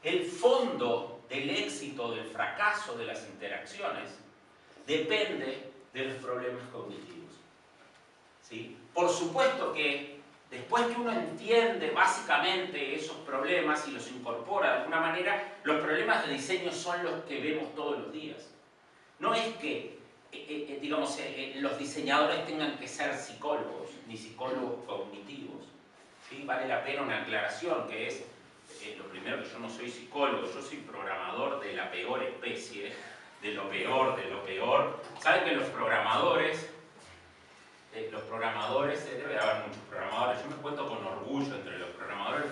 el fondo del éxito, del fracaso de las interacciones, depende de los problemas cognitivos. ¿Sí? Por supuesto que después que uno entiende básicamente esos problemas y los incorpora de alguna manera, los problemas de diseño son los que vemos todos los días. No es que, digamos, los diseñadores tengan que ser psicólogos, ni psicólogos cognitivos. ¿Sí? Vale la pena una aclaración, que es, lo primero, que yo no soy psicólogo, yo soy programador de la peor especie, de lo peor, de lo peor. ¿Saben que los programadores, debe haber muchos programadores, yo me cuento con orgullo entre los programadores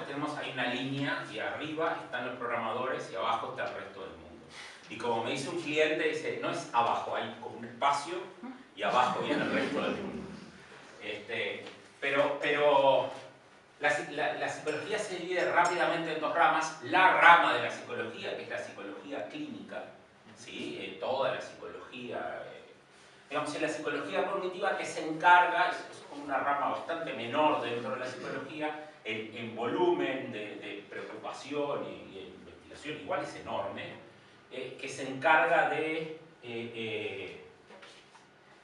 tenemos ahí una línea y arriba están los programadores y abajo está el resto del mundo. Y como me dice un cliente, dice, no es abajo, hay como un espacio y abajo viene el resto del mundo. Pero la psicología se divide rápidamente en dos ramas. La rama de la psicología, que es la psicología clínica, ¿sí? Toda la psicología, digamos, en la psicología cognitiva, que se encarga, es como una rama bastante menor dentro de la psicología, en volumen de preocupación y investigación, igual es enorme, que se encarga de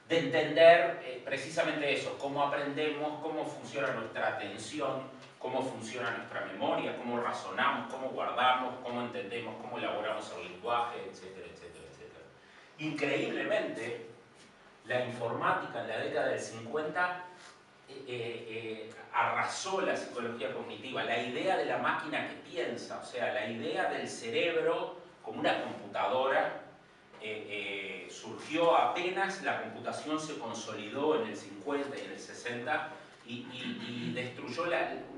entender precisamente eso, cómo aprendemos, cómo funciona nuestra atención, cómo funciona nuestra memoria, cómo razonamos, cómo guardamos, cómo entendemos, cómo elaboramos el lenguaje, etcétera, etcétera, etcétera. Increíblemente, la informática en la década del 50 arrasó la psicología cognitiva, la idea de la máquina que piensa, o sea, la idea del cerebro como una computadora, surgió apenas la computación se consolidó en el 50 y en el 60 y destruyó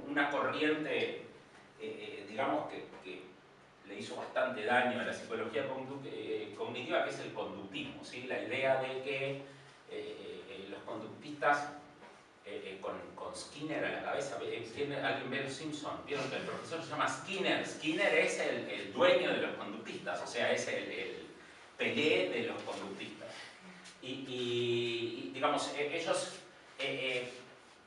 una corriente, digamos, que le hizo bastante daño a la psicología cognitiva, que es el conductismo, ¿sí? La idea de que los conductistas, con Skinner a la cabeza, alguien ve los Simpson, vieron que el profesor se llama Skinner. Skinner es el dueño de los conductistas, o sea, es el Pelé de los conductistas. Y digamos, ellos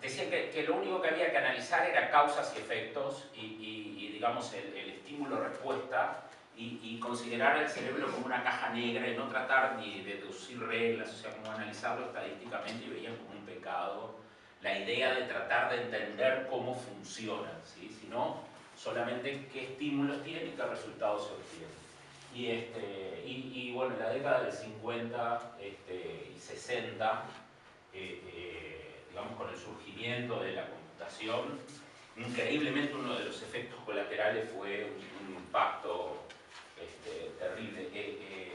decían que lo único que había que analizar era causas y efectos y digamos, el estímulo-respuesta y considerar el cerebro como una caja negra y no tratar ni de deducir reglas, o sea, como analizarlo estadísticamente, y veían como un pecado la idea de tratar de entender cómo funciona, ¿sí? Sino solamente qué estímulos tienen y qué resultados se obtienen. Y bueno, en la década del 50 y 60, digamos, con el surgimiento de la computación, increíblemente uno de los efectos colaterales fue un impacto terrible.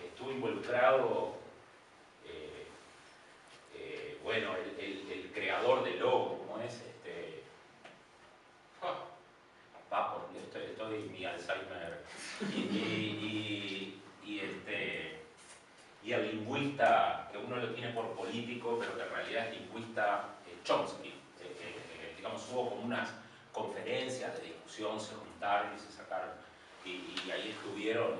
Estuvo involucrado, bueno, el creador de Logo, como es, estoy mi Alzheimer, y el lingüista, que uno lo tiene por político, pero que en realidad es lingüista, Chomsky. Digamos, hubo como unas conferencias de discusión, se juntaron y se sacaron, y ahí estuvieron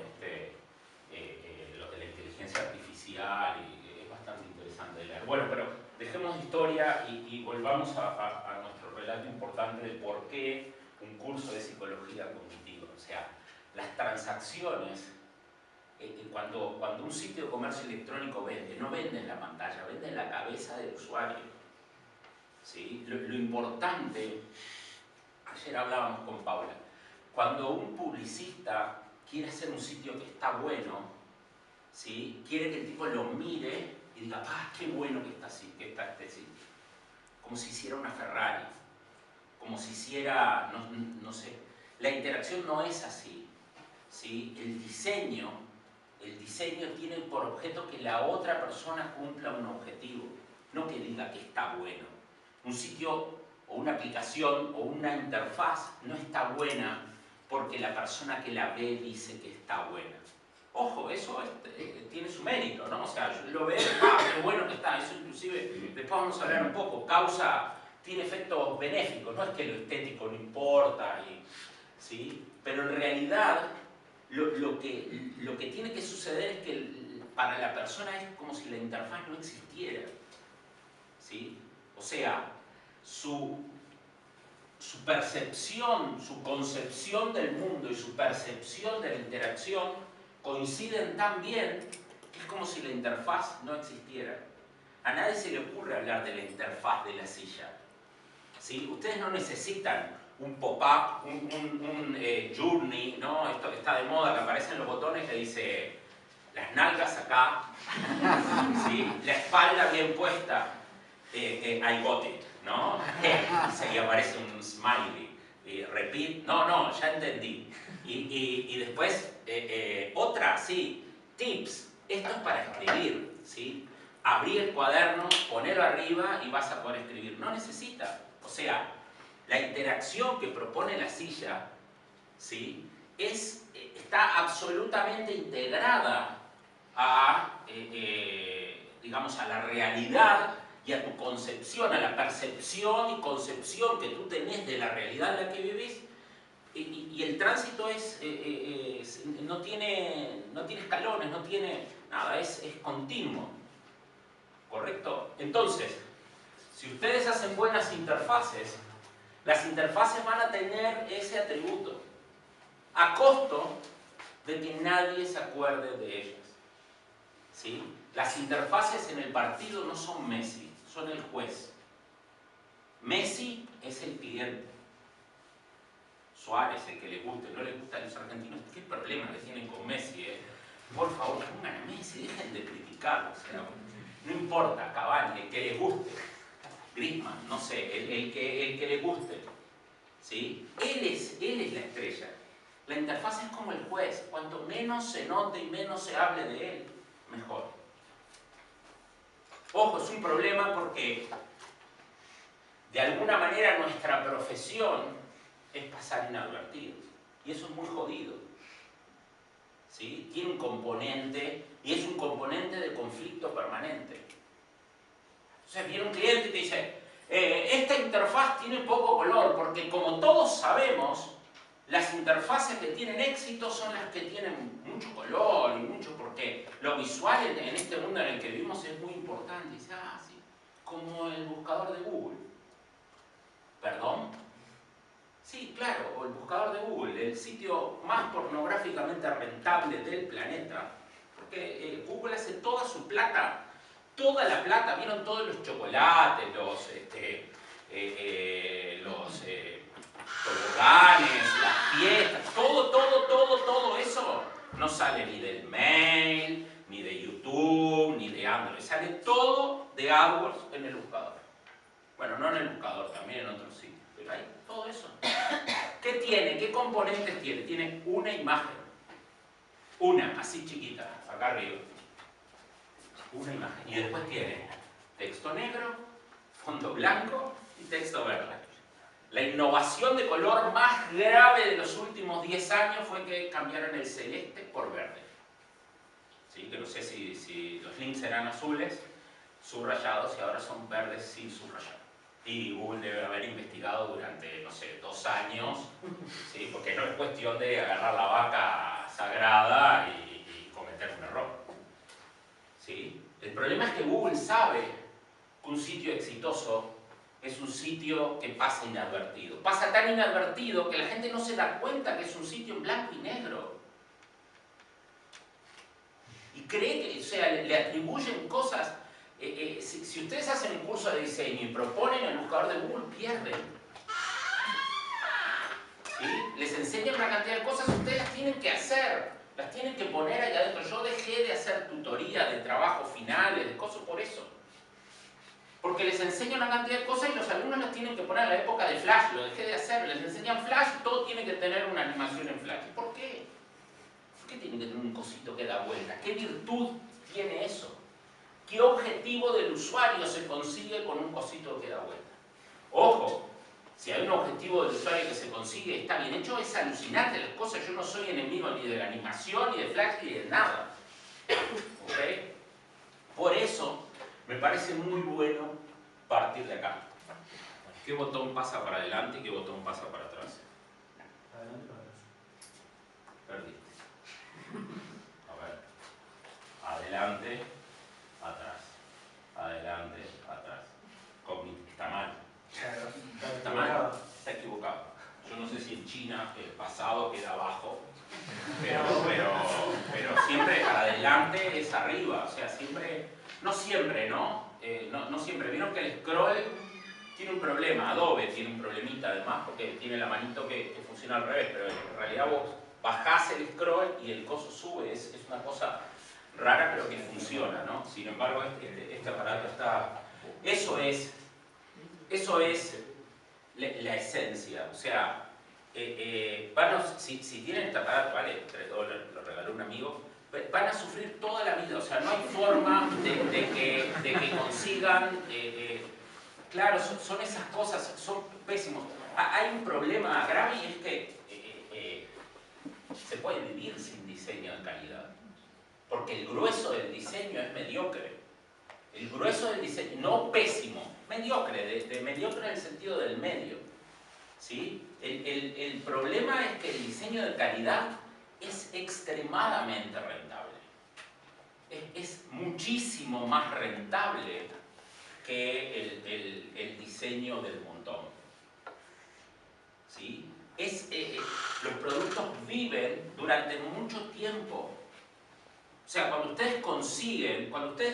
los de la inteligencia artificial, y es bastante interesante de leer. Bueno, pero dejemos historia y volvamos a nuestro relato importante de por qué un curso de psicología cognitiva. O sea, las transacciones, cuando un sitio de comercio electrónico vende, no vende en la pantalla, vende en la cabeza del usuario. ¿Sí? Lo importante, ayer hablábamos con Paula, cuando un publicista quiere hacer un sitio que está bueno, ¿sí? Quiere que el tipo lo mire y diga, ¡ah, qué bueno que está este sitio! Como si hiciera una Ferrari, como si hiciera, no sé. La interacción no es así, ¿sí? El diseño tiene por objeto que la otra persona cumpla un objetivo, no que diga que está bueno. Un sitio o una aplicación o una interfaz no está buena porque la persona que la ve dice que está buena. Ojo, eso tiene su mérito, ¿no? O sea, yo lo veo, qué bueno que está. Eso inclusive, después vamos a hablar un poco, tiene efectos benéficos, no es que lo estético no importa, ¿sí? Pero en realidad lo que tiene que suceder es que para la persona es como si la interfaz no existiera, ¿sí? O sea, su su percepción, su concepción del mundo y su percepción de la interacción coinciden tan bien que es como si la interfaz no existiera. A nadie se le ocurre hablar de la interfaz de la silla. ¿Sí? Ustedes no necesitan un pop-up, un journey, ¿no? Esto que está de moda, que aparecen los botones que dice las nalgas acá, ¿sí? La espalda bien puesta, I got it, ¿no? Y aparece un smiley, y repeat, no, ya entendí. Y después, otra, sí, tips, esto es para escribir, ¿sí? Abrir el cuaderno, ponerlo arriba y vas a poder escribir. No necesita, o sea, la interacción que propone la silla, ¿sí? Está absolutamente integrada a, digamos, a la realidad y a tu concepción, a la percepción y concepción que tú tenés de la realidad en la que vivís. Y el tránsito no tiene escalones, no tiene nada, es continuo. ¿Correcto? Entonces, si ustedes hacen buenas interfaces, las interfaces van a tener ese atributo, a costo de que nadie se acuerde de ellas. ¿Sí? Las interfaces en el partido no son Messi, son el juez. Messi es el cliente. Suárez, el que le guste, no le gusta a los argentinos. ¿Qué problema que tienen con Messi? Por favor, pongan a Messi, dejen de criticarlo. O sea, no importa, Cavani, el que le guste. Griezmann, no sé, el que le guste. ¿Sí? Él es la estrella. La interfaz es como el juez. Cuanto menos se note y menos se hable de él, mejor. Ojo, es un problema porque de alguna manera nuestra profesión es pasar inadvertidos. Y eso es muy jodido. ¿Sí? Tiene un componente, y es un componente de conflicto permanente. O sea, viene un cliente y te dice, esta interfaz tiene poco color, porque como todos sabemos, las interfaces que tienen éxito son las que tienen mucho color y mucho, porque lo visual en este mundo en el que vivimos es muy importante. Y dice, sí, como el buscador de Google. ¿Perdón? Sí, claro, o el buscador de Google, el sitio más pornográficamente rentable del planeta, porque Google hace toda su plata, toda la plata, vieron todos los chocolates, los toboganes, las fiestas, todo eso no sale ni del mail, ni de YouTube, ni de Android, sale todo de AdWords en el buscador. Bueno, no en el buscador, también en otros sitios, pero hay todo eso. ¿Qué tiene? ¿Qué componentes tiene? Tiene una imagen. Una, así chiquita, acá arriba. Una imagen. Y después tiene texto negro, fondo blanco y texto verde. La innovación de color más grave de los últimos 10 años fue que cambiaron el celeste por verde. ¿Sí? Que no sé si los links eran azules, subrayados, y ahora son verdes sin subrayar. Y Google debe haber investigado durante, no sé, 2 años, ¿sí? Porque no es cuestión de agarrar la vaca sagrada y cometer un error. ¿Sí? El problema es que Google sabe que un sitio exitoso es un sitio que pasa inadvertido. Pasa tan inadvertido que la gente no se da cuenta que es un sitio en blanco y negro. Y cree que, o sea, le atribuyen cosas. Si ustedes hacen un curso de diseño y proponen el buscador de Google, pierden. ¿Sí? Les enseñan una cantidad de cosas, ustedes las tienen que hacer, las tienen que poner allá adentro. Yo dejé de hacer tutoría de trabajos finales, de cosas por eso. Porque les enseño una cantidad de cosas y los alumnos las tienen que poner en la época de Flash, lo dejé de hacer. Les enseñan Flash, todo tiene que tener una animación en Flash. ¿Por qué? ¿Por qué tiene que tener un cosito que da vuelta? ¿Qué virtud tiene eso? ¿Qué objetivo del usuario se consigue con un cosito que da vuelta? Ojo, si hay un objetivo del usuario que se consigue, está bien hecho, es alucinante las cosas. Yo no soy enemigo ni de la animación, ni de Flash, ni de nada. ¿Okay? Por eso me parece muy bueno partir de acá. ¿Qué botón pasa para adelante y qué botón pasa para atrás? Adelante para atrás. Perdiste. A ver. Adelante, atrás. Adelante, atrás. Está mal. Está Está mal. Está equivocado. adelante es arriba, o sea, siempre, no siempre, ¿no? No siempre. Vieron que el scroll tiene un problema, Adobe tiene un problemita además, porque tiene la manito que funciona al revés, pero en realidad vos bajás el scroll y el coso sube, es una cosa rara pero que funciona, ¿no? Sin embargo, este aparato está... Eso es la esencia, o sea, si tienen este aparato, vale, $3, lo regaló un amigo, van a sufrir toda la vida, o sea, no hay forma de que consigan, claro, son esas cosas, son pésimos. Hay un problema grave y es que se puede vivir sin diseño de calidad, porque el grueso del diseño es mediocre. El grueso del diseño, no pésimo, mediocre, mediocre en el sentido del medio. ¿Sí? El problema es que el diseño de calidad es extremadamente rentable. Es muchísimo más rentable que el diseño del montón. ¿Sí? Los productos viven durante mucho tiempo. O sea, cuando ustedes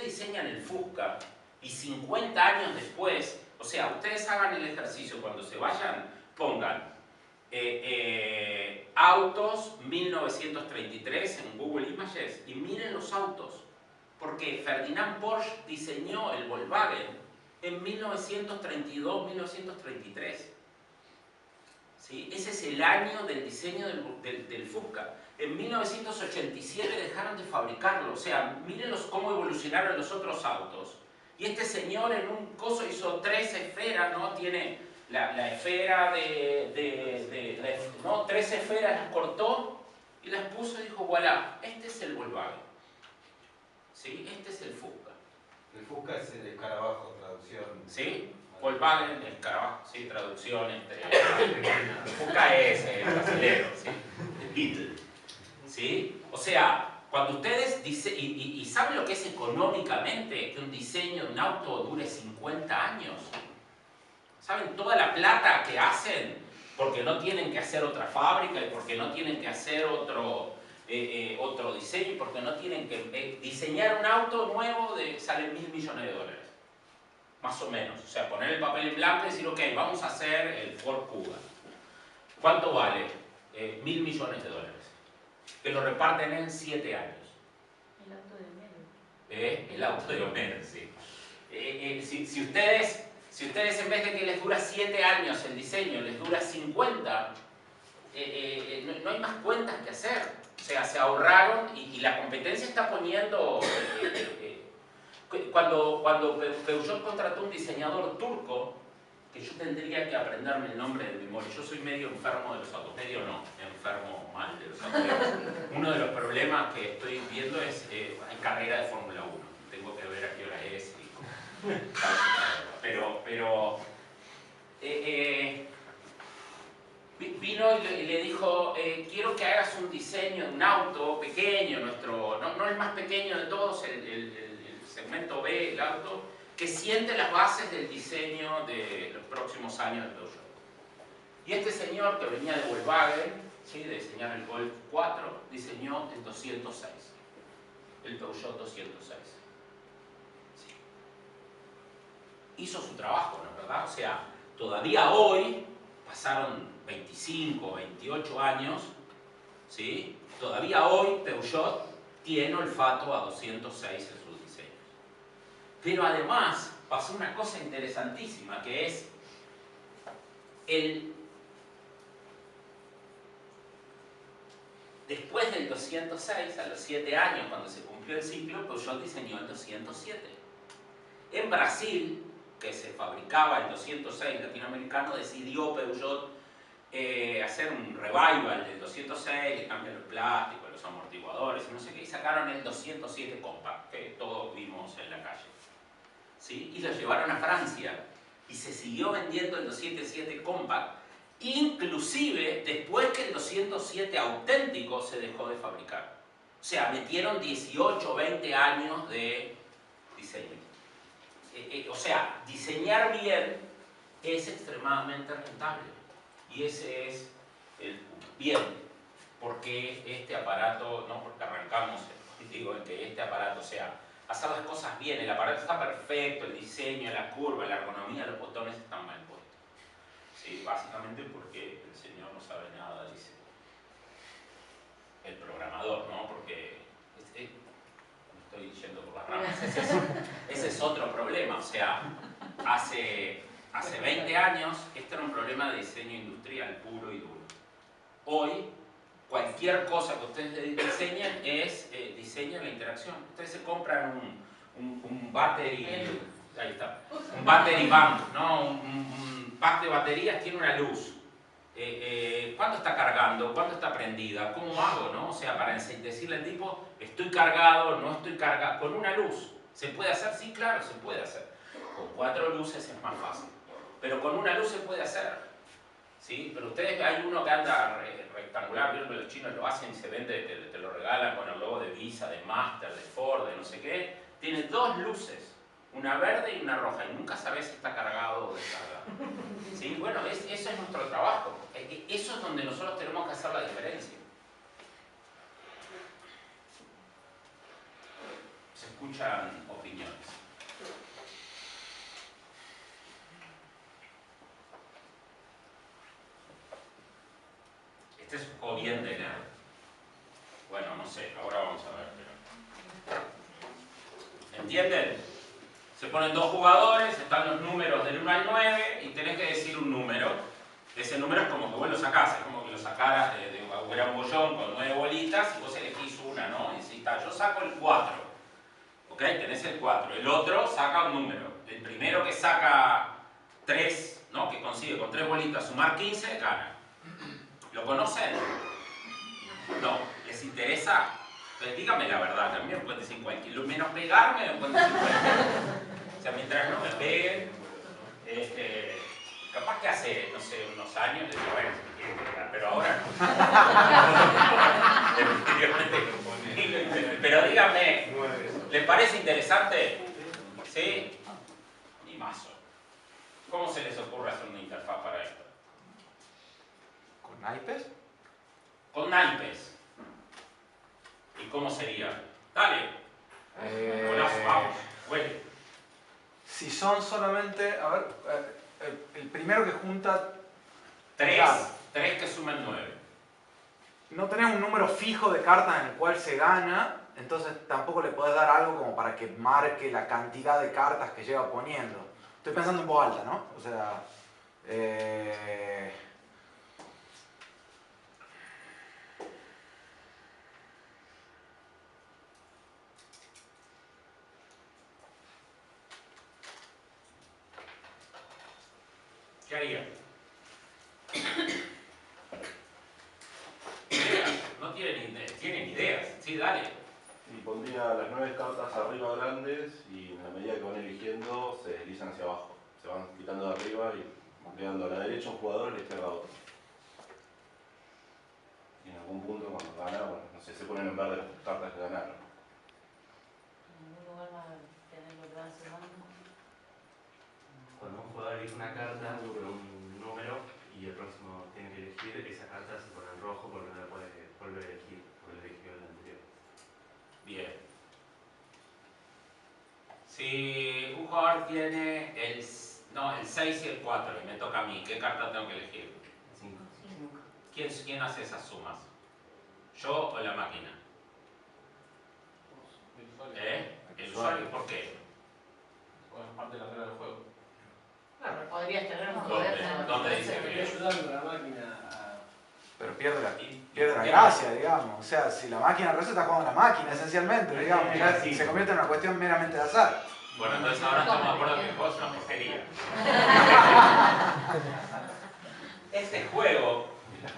diseñan el Fusca y 50 años después, o sea, ustedes hagan el ejercicio cuando se vayan, pongan autos 1933 en Google Images y miren los autos, porque Ferdinand Porsche diseñó el Volkswagen en 1932-1933. ¿Sí? Ese es el año del diseño del Fusca. En 1987 dejaron de fabricarlo, o sea, mírenlos cómo evolucionaron los otros autos. Y este señor en un coso hizo 3 esferas, ¿no? Tiene la esfera ¿no? 3 esferas, las cortó y las puso y dijo, voilà, este es el Volkswagen. ¿Sí? Este es el Fusca. El Fusca es el escarabajo, traducción. ¿Sí? Volkswagen, el escarabajo, sí, traducción. Fusca es el brasilero, ¿sí? El Beetle. ¿Sí? O sea, cuando ustedes dicen, y ¿saben lo que es económicamente que un diseño de un auto dure 50 años? ¿Saben toda la plata que hacen? Porque no tienen que hacer otra fábrica y porque no tienen que hacer otro diseño y porque no tienen que diseñar un auto nuevo sale $1.000 millones. Más o menos. O sea, poner el papel en blanco y decir, ok, vamos a hacer el Ford Kuga. ¿Cuánto vale? $1.000 millones. Que lo reparten en 7 años. El auto de Homero. El auto de Homero, sí. Si ustedes en vez de que les dura 7 años el diseño, les dura 50, no hay más cuentas que hacer. O sea, se ahorraron y la competencia está poniendo... Cuando Peugeot contrató un diseñador turco, que yo tendría que aprenderme el nombre de memoria, yo soy medio enfermo de los autos, medio no, enfermo mal de los autos. Uno de los problemas que estoy viendo es, hay carrera de Fórmula 1, tengo que ver a qué hora es, pero vino y le dijo, quiero que hagas un diseño de un auto pequeño, no el más pequeño de todos, el segmento B, el auto, que siente las bases del diseño de los próximos años de Peugeot. Y este señor que venía de Volkswagen, ¿sí? De diseñar el Golf 4, diseñó el 206, el Peugeot 206. Sí. Hizo su trabajo, ¿no es verdad? O sea, todavía hoy, pasaron 25, 28 años, ¿sí? Todavía hoy Peugeot tiene olfato a 206 en sus diseños. Pero además pasó una cosa interesantísima, que es después del 206, a los 7 años, cuando se cumplió el ciclo, Peugeot diseñó el 207. En Brasil, que se fabricaba el 206 latinoamericano, decidió Peugeot hacer un revival del 206, le cambian los plásticos, los amortiguadores, no sé qué, y sacaron el 207 Compact, que todos vimos en la calle. ¿Sí? Y lo llevaron a Francia, y se siguió vendiendo el 207 Compact, inclusive después que el 207 auténtico se dejó de fabricar. O sea, metieron 18 o 20 años de diseño. O sea, diseñar bien es extremadamente rentable. Y ese es el punto. Bien, porque este aparato, no porque arrancamos digo, en que este aparato sea, hacer las cosas bien, el aparato está perfecto, el diseño, la curva, la ergonomía, los botones están mal puestos. ¿Sí? Básicamente porque el señor no sabe nada, dice el programador, ¿no? Porque me estoy yendo por las ramas. Ese es otro problema. O sea, hace 20 años esto era un problema de diseño industrial puro y duro. Hoy, cualquier cosa que ustedes diseñen es diseño en la interacción. Ustedes se compran un battery, ahí está, un battery bank, ¿no? Un pack de baterías, tiene una luz. ¿Cuándo está cargando? ¿Cuándo está prendida? ¿Cómo hago? ¿No? O sea, para decirle al tipo, estoy cargado, no estoy cargado, con una luz. ¿Se puede hacer? Sí, claro, se puede hacer. Con 4 luces es más fácil. Pero con una luz se puede hacer. ¿Sí? Pero ustedes, hay uno que anda rectangular, vieron que los chinos lo hacen y se vende, te lo regalan con el logo de Visa, de Master, de Ford, de no sé qué. Tiene 2 luces, una verde y una roja, y nunca sabes si está cargado o descargado. ¿Sí? Bueno, eso es nuestro trabajo. Eso es donde nosotros tenemos que hacer la diferencia. Se escuchan opiniones. Este es un juego bien de nerd. Bueno, no sé, ahora vamos a ver. Pero... ¿Entienden? Se ponen 2 jugadores, están los números del 1 al 9 y tenés que decir un número. Ese número es como que vos lo sacás, es como que lo sacaras hubiera un bollón con 9 bolitas y vos elegís una, ¿no? Y si está, yo saco el 4. ¿Ok? Tenés el 4. El otro saca un número. El primero que saca 3, ¿no? Que consigue con 3 bolitas sumar 15, gana. ¿Lo conocen? No. ¿Les interesa? Entonces díganme la verdad, que a mí me pueden decir cualquier. Menos pegarme, me pueden decir cualquier. O sea, mientras no me peguen, capaz que hace, no sé, unos años les digo, bueno, si me quieren pegar, pero ahora no. Pero díganme, ¿les parece interesante? ¿Sí? Ni mazo. ¿Cómo se les ocurre hacer una interfaz para esto? ¿Con naipes? Con naipes. ¿Y cómo sería? Dale. Golazo, vamos. Huele. Si son solamente, a ver, el primero que junta 3 claro. Que sumen 9. No tenés un número fijo de cartas en el cual se gana, entonces tampoco le podés dar algo como para que marque la cantidad de cartas que lleva poniendo. Estoy pensando en voz alta, ¿no? O sea, ¿qué haría? No tienen ideas. Sí, dale. Y pondría las 9 cartas arriba grandes y en la medida que van eligiendo se deslizan hacia abajo. Se van quitando de arriba y quedando a la derecha un jugador y a la izquierda otro. Y en algún punto cuando gana, bueno, no sé, se ponen en verde las cartas que ganaron. En algún lugar va a tener lo que van sumando. Cuando un jugador elige una carta con un número y el próximo tiene que elegir, esa carta se pone en rojo porque no la puede volver a elegir, porque eligió el anterior. Bien. Si un jugador tiene el 6 y el 4 y me toca a mí, ¿qué carta tengo que elegir? 5. ¿Quién hace esas sumas? ¿Yo o la máquina? El usuario. ¿Por qué? Bueno, es parte de la regla del juego. Claro, podrías tener un ¿Dónde? poder. ¿Dónde dice que Ayudando a la máquina a... pero pierde la ¿por qué gracia, digamos. O sea, si la máquina resuelve, está jugando la máquina, esencialmente, digamos. Ya Sí. se convierte en una cuestión meramente de azar. Bueno, entonces ahora estamos de acuerdo que el juego es una porquería. Este juego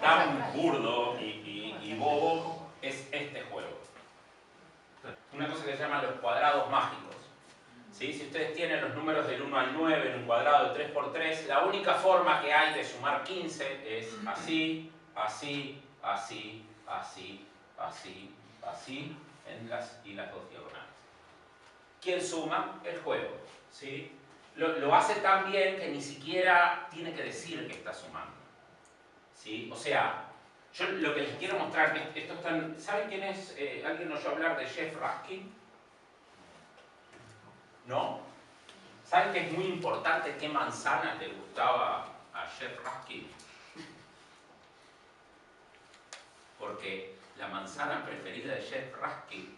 tan burdo y bobo es este juego. Una cosa que se llaman los cuadrados mágicos. ¿Sí? Si ustedes tienen los números del 1 al 9 en un cuadrado de 3×3, la única forma que hay de sumar 15 es así, así, así, así, así, así, en las 2 diagonales. ¿Quién suma? El juego. ¿Sí? Lo hace tan bien que ni siquiera tiene que decir que está sumando. ¿Sí? O sea, Yo lo que les quiero mostrar, esto están, ¿saben quién es? ¿Alguien oyó hablar de Jeff Raskin? ¿No? ¿Saben que es muy importante qué manzana le gustaba a Jeff Raskin? Porque la manzana preferida de Jeff Raskin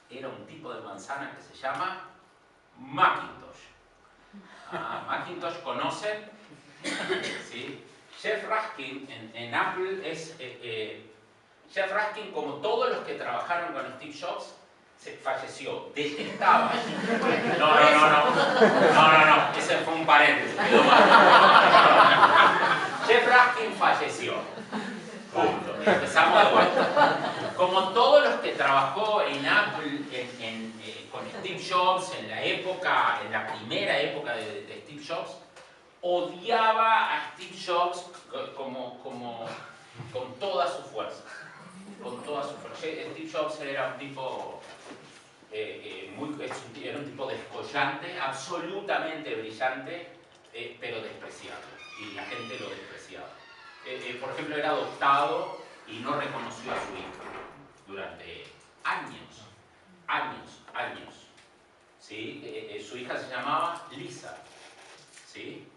era un tipo de manzana que se llama Macintosh. Macintosh, ¿conocen? ¿Sí? Jeff Raskin en Apple es... Jeff Raskin, como todos los que trabajaron con Steve Jobs, falleció. Detestaba. No, ese fue un paréntesis. Quedó mal. Jeff Raskin falleció. Punto. Empezamos de vuelta. Como todos los que trabajó en Apple con Steve Jobs en la primera época de Steve Jobs, odiaba a Steve Jobs con toda su fuerza. Con toda su fuerza. Steve Jobs era un tipo era un tipo descollante, absolutamente brillante, pero despreciable. Y la gente lo despreciaba. Por ejemplo, era adoptado y no reconoció a su hija durante años. ¿Sí? Su hija se llamaba Lisa. ¿Sí?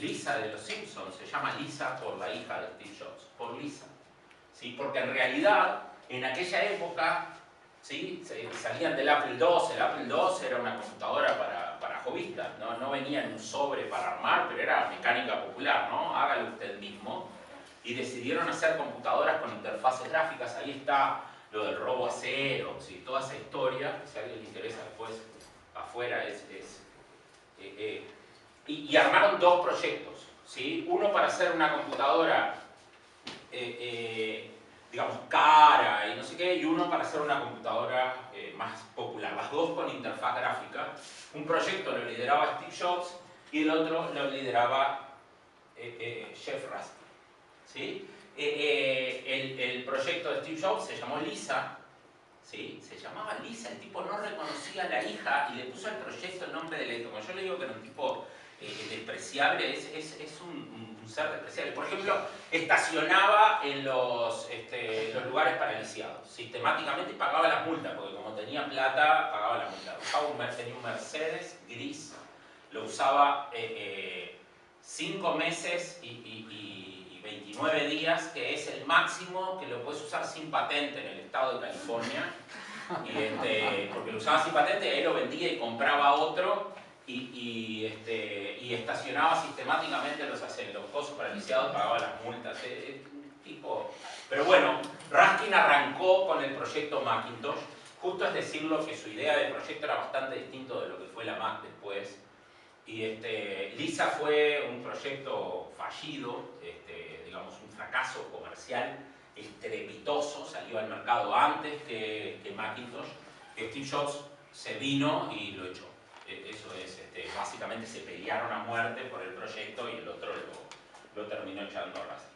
Lisa de los Simpsons se llama Lisa por la hija de Steve Jobs, por Lisa. ¿Sí? Porque en realidad, en aquella época, ¿sí? Salían del Apple II. El Apple II era una computadora para hobbyistas, no venía en un sobre para armar, pero era mecánica popular, ¿no? Hágalo usted mismo. Y decidieron hacer computadoras con interfaces gráficas. Ahí está lo del robo a cero, ¿sí? Toda esa historia, si a alguien le interesa después, afuera y armaron dos proyectos, ¿sí? Uno para hacer una computadora digamos, cara y no sé qué, y uno para hacer una computadora más popular, las dos con interfaz gráfica. Un proyecto lo lideraba Steve Jobs y el otro lo lideraba Jeff Raskin. ¿Sí? El proyecto de Steve Jobs se llamó Lisa, ¿sí? Se llamaba Lisa, el tipo no reconocía a la hija y le puso al proyecto el nombre de la hija. Como yo le digo que era un tipo despreciable, es un ser despreciable. Por ejemplo, estacionaba en los lugares para lisiados, sistemáticamente, y pagaba las multas, porque como tenía plata, pagaba la multa. Tenía un Mercedes gris, lo usaba 5 meses y 29 días, que es el máximo que lo puedes usar sin patente en el estado de California. Porque lo usaba sin patente, él lo vendía y compraba otro. Y estacionaba sistemáticamente los cosos para lisiados, pagaba las multas. Pero bueno, Raskin arrancó con el proyecto Macintosh. Justo es decirlo que su idea de proyecto era bastante distinto de lo que fue la Mac después. Y Lisa fue un proyecto fallido, digamos un fracaso comercial estrepitoso, salió al mercado antes que Macintosh. Steve Jobs se vino y lo echó. Eso es, básicamente se pelearon a muerte por el proyecto y el otro lo terminó echando a Raskin.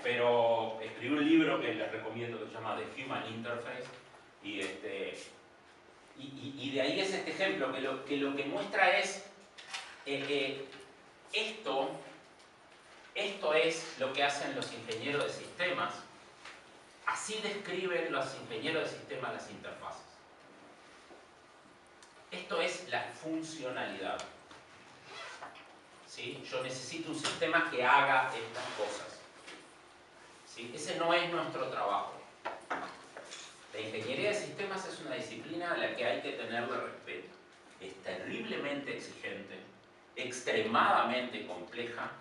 Pero escribió un libro que les recomiendo que se llama The Human Interface y de ahí es este ejemplo que lo que muestra es esto es lo que hacen los ingenieros de sistemas. Así describen los ingenieros de sistemas las interfaces. Esto es la funcionalidad. ¿Sí? Yo necesito un sistema que haga estas cosas. ¿Sí? Ese no es nuestro trabajo. La ingeniería de sistemas es una disciplina a la que hay que tenerle respeto. Es terriblemente exigente, extremadamente compleja,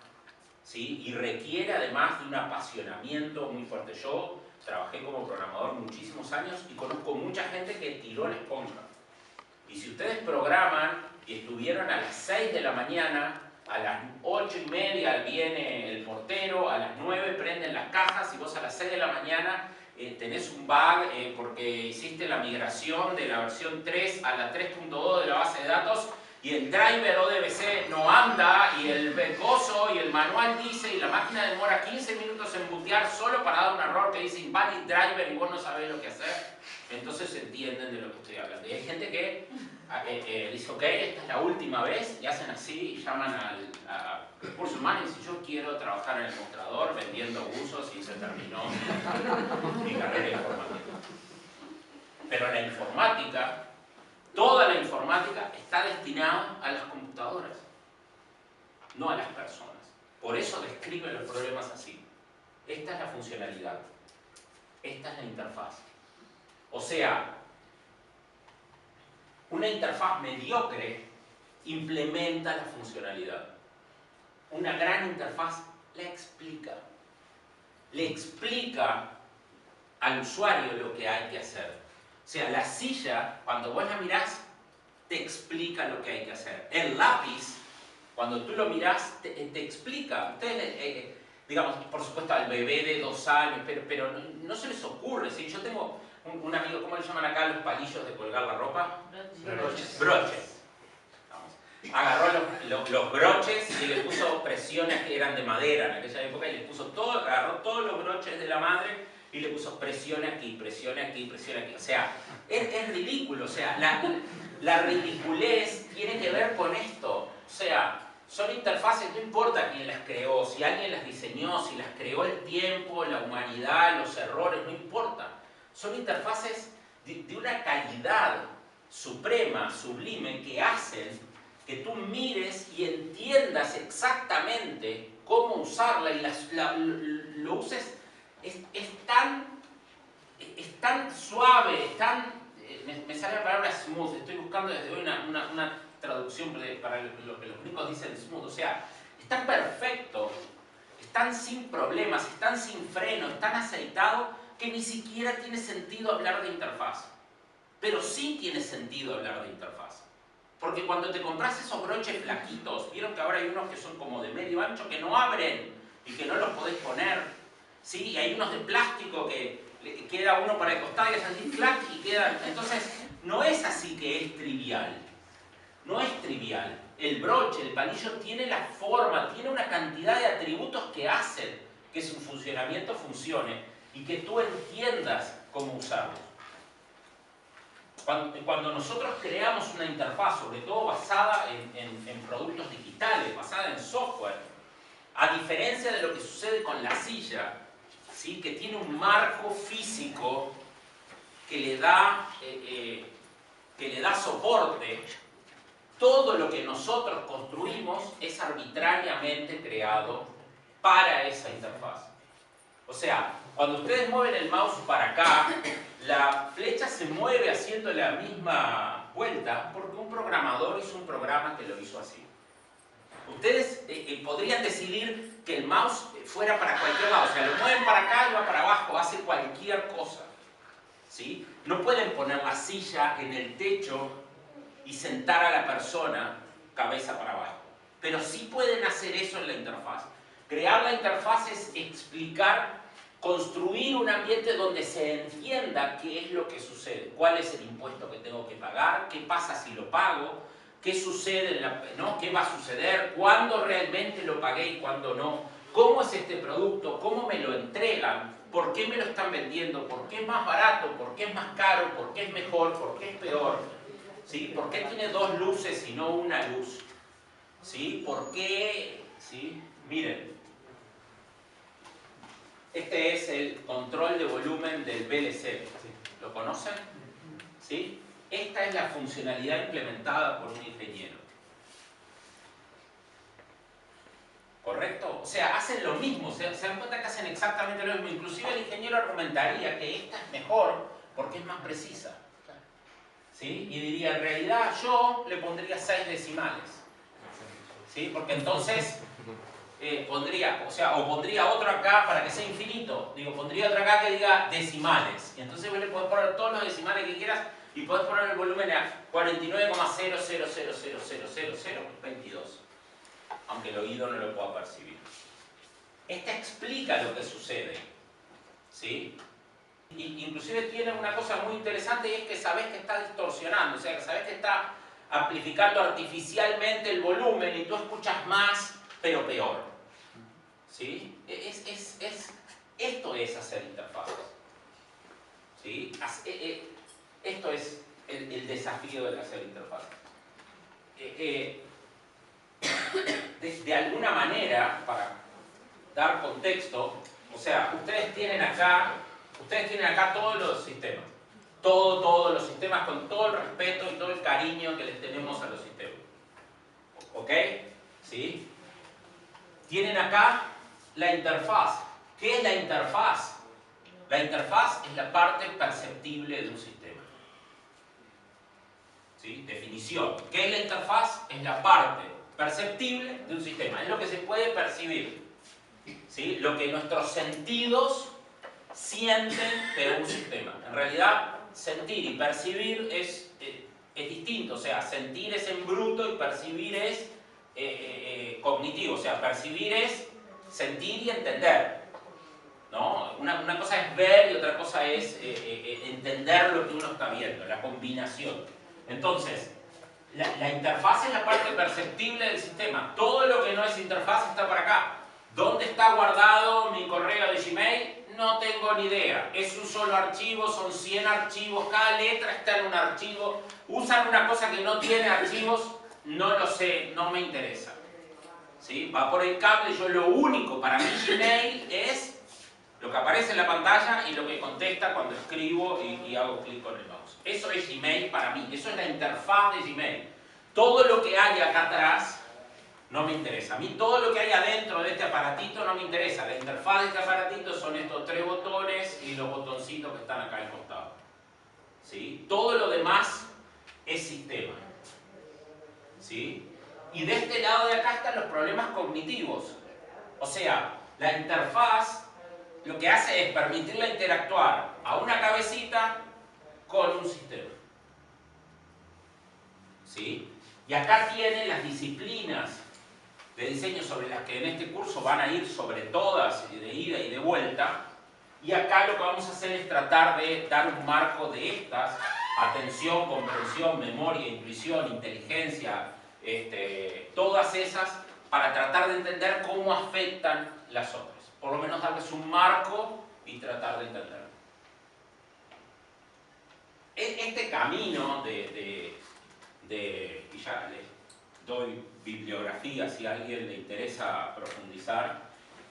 ¿sí? Y requiere además de un apasionamiento muy fuerte. Yo trabajé como programador muchísimos años y conozco mucha gente que tiró la esponja. Y si ustedes programan y estuvieron a las 6 de la mañana, a las 8:30 viene el portero, a las 9 prenden las cajas y vos a las 6 de la mañana tenés un bug porque hiciste la migración de la versión 3 a la 3.2 de la base de datos y el driver ODBC no anda y el coso y el manual dice y la máquina demora 15 minutos en bootear solo para dar un error que dice invalid driver y vos no sabés lo que hacer. Entonces entienden de lo que estoy hablando. Y hay gente que dice, ok, esta es la última vez, y hacen así, y llaman a recursos humanos y dicen, yo quiero trabajar en el mostrador vendiendo buzos y se terminó mi carrera informática. Pero la informática, toda la informática está destinada a las computadoras, no a las personas. Por eso describe los problemas así. Esta es la funcionalidad, esta es la interfaz. O sea, una interfaz mediocre implementa la funcionalidad. Una gran interfaz la explica. Le explica al usuario lo que hay que hacer. O sea, la silla, cuando vos la mirás, te explica lo que hay que hacer. El lápiz, cuando tú lo mirás, te explica. Ustedes, digamos, por supuesto al bebé de 2 años, pero no se les ocurre. ¿Sí? Yo tengo un amigo, ¿cómo le llaman acá los palillos de colgar la ropa? Broches. Vamos. Agarró los broches y le puso presiones que eran de madera en aquella época y le puso todo, agarró todos los broches de la madre y le puso presión aquí, presión aquí, presión aquí. O sea, es ridículo. O sea, la ridiculez tiene que ver con esto. O sea, son interfaces, no importa quién las creó, si alguien las diseñó, si las creó el tiempo, la humanidad, los errores, no importa. Son interfaces de una calidad suprema, sublime, que hacen que tú mires y entiendas exactamente cómo usarla y lo uses. Es tan suave, es tan... me sale la palabra smooth, estoy buscando desde hoy una traducción para lo que los gringos dicen smooth. O sea, es tan perfecto, es tan sin problemas, es tan sin freno, es tan aceitado que ni siquiera tiene sentido hablar de interfaz. Pero sí tiene sentido hablar de interfaz. Porque cuando te compras esos broches flaquitos, vieron que ahora hay unos que son como de medio ancho que no abren y que no los podés poner. ¿Sí? Y hay unos de plástico que queda uno para el costado y es así, clac, y quedan. Entonces, no es así que es trivial. No es trivial. El broche, el palillo tiene la forma, tiene una cantidad de atributos que hacen que su funcionamiento funcione y que tú entiendas cómo usarlos. Cuando nosotros creamos una interfaz, sobre todo basada en productos digitales, basada en software, a diferencia de lo que sucede con la silla, ¿sí? Que tiene un marco físico que le da soporte, todo lo que nosotros construimos es arbitrariamente creado para esa interfaz. O sea, cuando ustedes mueven el mouse para acá, la flecha se mueve haciendo la misma vuelta porque un programador hizo un programa que lo hizo así. Ustedes podrían decidir que el mouse fuera para cualquier lado. O sea, lo mueven para acá y va para abajo, hace cualquier cosa. ¿Sí? No pueden poner la silla en el techo y sentar a la persona cabeza para abajo. Pero sí pueden hacer eso en la interfaz. Crear la interfaz es explicar, construir un ambiente donde se entienda qué es lo que sucede, cuál es el impuesto que tengo que pagar, qué pasa si lo pago, qué sucede, ¿no? ¿Qué va a suceder, cuándo realmente lo pagué y cuándo no, cómo es este producto, cómo me lo entregan, por qué me lo están vendiendo, por qué es más barato, por qué es más caro, por qué es mejor, por qué es peor, ¿sí? ¿Por qué tiene 2 luces y no una luz? ¿Sí? ¿Por qué? ¿Sí? Miren. Este es el control de volumen del VLC. ¿Lo conocen? ¿Sí? Esta es la funcionalidad implementada por un ingeniero. ¿Correcto? O sea, hacen lo mismo. Se dan cuenta que hacen exactamente lo mismo. Inclusive el ingeniero argumentaría que esta es mejor porque es más precisa. ¿Sí? Y diría, en realidad yo le pondría 6 decimales. ¿Sí? Porque entonces... pondría otro acá para que sea infinito. Digo, pondría otro acá que diga decimales. Y entonces vos le podés poner todos los decimales que quieras y podés poner el volumen a 49,00000022. Aunque el oído no lo pueda percibir. Esta explica lo que sucede. ¿Sí? Y inclusive tiene una cosa muy interesante y es que sabés que está distorsionando. O sea, que sabés que está amplificando artificialmente el volumen y tú escuchas más, pero peor. ¿Sí? Esto es hacer interfaces. ¿Sí? Esto es el desafío del hacer interfaces. De alguna manera, para dar contexto, o sea, ustedes tienen acá todos los sistemas. Todos los sistemas, con todo el respeto y todo el cariño que les tenemos a los sistemas. ¿Ok? ¿Sí? Tienen acá la interfaz. ¿Qué es la interfaz? La interfaz es la parte perceptible de un sistema. ¿Sí? Definición. ¿Qué es la interfaz? Es la parte perceptible de un sistema. Es lo que se puede percibir. ¿Sí? Lo que nuestros sentidos sienten de un sistema. En realidad, sentir y percibir es distinto. O sea, sentir es en bruto y percibir es cognitivo. O sea, percibir es sentir y entender. ¿No? Una cosa es ver y otra cosa es entender lo que uno está viendo, la combinación. Entonces, la interfaz es la parte perceptible del sistema. Todo lo que no es interfaz está por acá. ¿Dónde está guardado mi correo de Gmail? No tengo ni idea. Es un solo archivo, son 100 archivos, cada letra está en un archivo. Usan una cosa que no tiene archivos, no lo sé, no me interesa. ¿Sí? Va por el cable, yo lo único para mi Gmail es lo que aparece en la pantalla y lo que contesta cuando escribo y hago clic con el mouse. Eso es Gmail para mí, eso es la interfaz de Gmail. Todo lo que hay acá atrás no me interesa. A mí todo lo que hay adentro de este aparatito no me interesa. La interfaz de este aparatito son estos 3 botones y los botoncitos que están acá al costado. ¿Sí? Todo lo demás es sistema. ¿Sí? Y de este lado de acá están los problemas cognitivos. O sea, la interfaz lo que hace es permitirle interactuar a una cabecita con un sistema. ¿Sí? Y acá tienen las disciplinas de diseño sobre las que en este curso van a ir sobre todas, de ida y de vuelta. Y acá lo que vamos a hacer es tratar de dar un marco de estas: atención, comprensión, memoria, intuición, inteligencia, todas esas, para tratar de entender cómo afectan las otras. Por lo menos darles un marco y tratar de entenderlo. Este camino y ya les doy bibliografía si a alguien le interesa profundizar,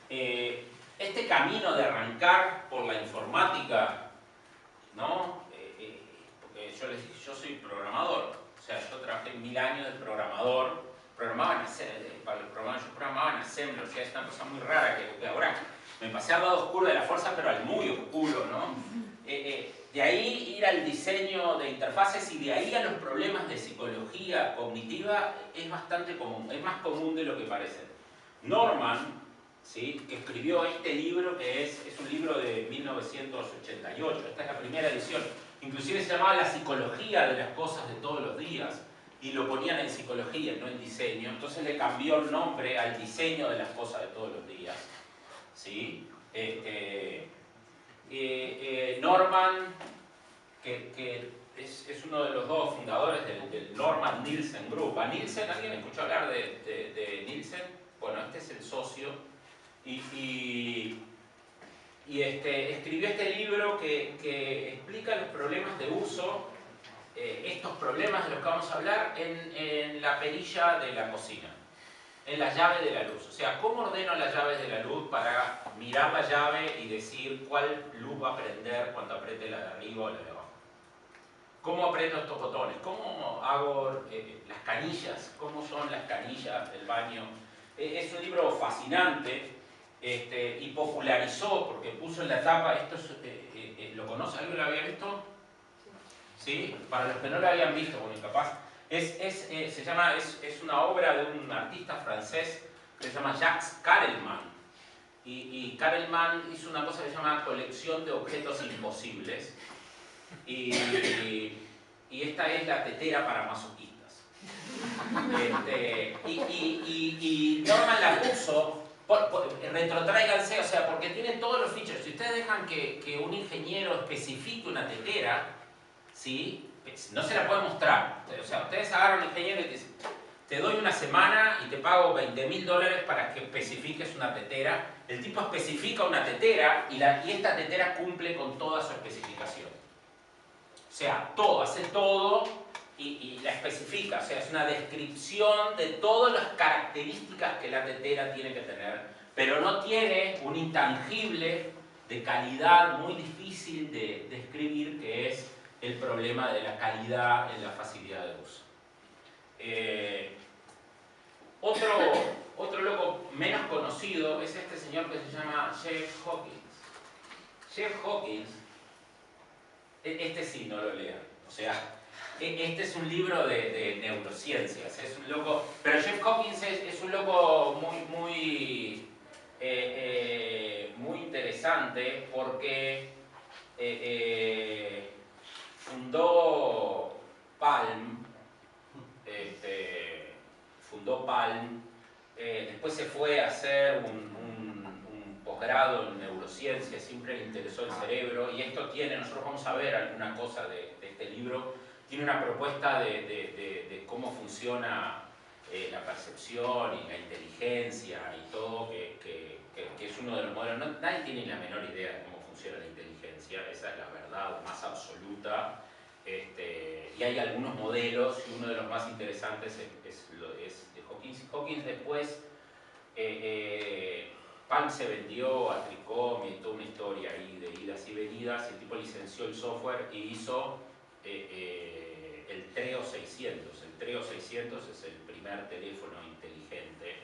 este camino de arrancar por la informática, ¿no? Porque yo les dije, yo soy programador, o sea, yo trabajé 1000 años de programador, yo programaba en Assembler, o sea, es una cosa muy rara que ahora me pasé al lado oscuro de la fuerza, pero al muy oscuro, ¿no? De ahí ir al diseño de interfaces y de ahí a los problemas de psicología cognitiva es bastante común, es más común de lo que parece. Norman, ¿sí?, que escribió este libro, que es un libro de 1988, esta es la primera edición, inclusive se llamaba La psicología de las cosas de todos los días, y lo ponían en psicología, no en diseño, entonces le cambió el nombre al diseño de las cosas de todos los días. ¿Sí? Norman, que es uno de los dos fundadores del Norman Nielsen Group. ¿A Nielsen? ¿Alguien escuchó hablar de Nielsen? Bueno, este es el socio. Escribió este libro que explica los problemas de uso, estos problemas de los que vamos a hablar, en la perilla de la cocina, en la llave de la luz. O sea, ¿cómo ordeno las llaves de la luz para mirar la llave y decir cuál luz va a prender cuando apriete la de arriba o la de abajo? ¿Cómo aprieto estos botones? ¿Cómo hago las canillas? ¿Cómo son las canillas del baño? Es un libro fascinante, y popularizó, porque puso en la tapa, esto ¿lo conoce? ¿Alguien lo había visto? ¿Sí? Para los que no lo habían visto, bueno, capaz. Es una obra de un artista francés que se llama Jacques Carelman. Y Carelman hizo una cosa que se llama colección de objetos imposibles. Y esta es la tetera para masoquistas. Y Norman la puso, retrotráiganse, o sea, porque tiene todos los features. Si ustedes dejan que un ingeniero especifique una tetera, ¿sí?, no se la puede mostrar. O sea, ustedes agarran a un ingeniero y dicen, te doy una semana y te pago $20.000 para que especifiques una tetera. El tipo especifica una tetera y esta tetera cumple con toda su especificación. sea, todo, hace todo y la especifica. O sea, es una descripción de todas las características que la tetera tiene que tener, pero no tiene un intangible de calidad muy difícil de describir, que es el problema de la calidad en la facilidad de uso. Otro loco menos conocido es este señor que se llama Jeff Hawkins. Jeff Hawkins, este sí, no lo lean. O sea, este es un libro de neurociencias. Es un loco, pero Jeff Hawkins es un loco muy interesante porque fundó Palm. Después se fue a hacer un posgrado en neurociencia, siempre le interesó el cerebro, y esto tiene, nosotros vamos a ver alguna cosa de este libro, tiene una propuesta de cómo funciona la percepción y la inteligencia y todo, que es uno de los modelos. Nadie tiene la menor idea de cómo funciona la inteligencia, esa es la verdad más absoluta. Y hay algunos modelos, y uno de los más interesantes es de Hawkins. Hawkins después, Palm se vendió a Tricom y toda una historia ahí de idas y venidas. El tipo licenció el software y hizo el Treo 600. El Treo 600 es el primer teléfono inteligente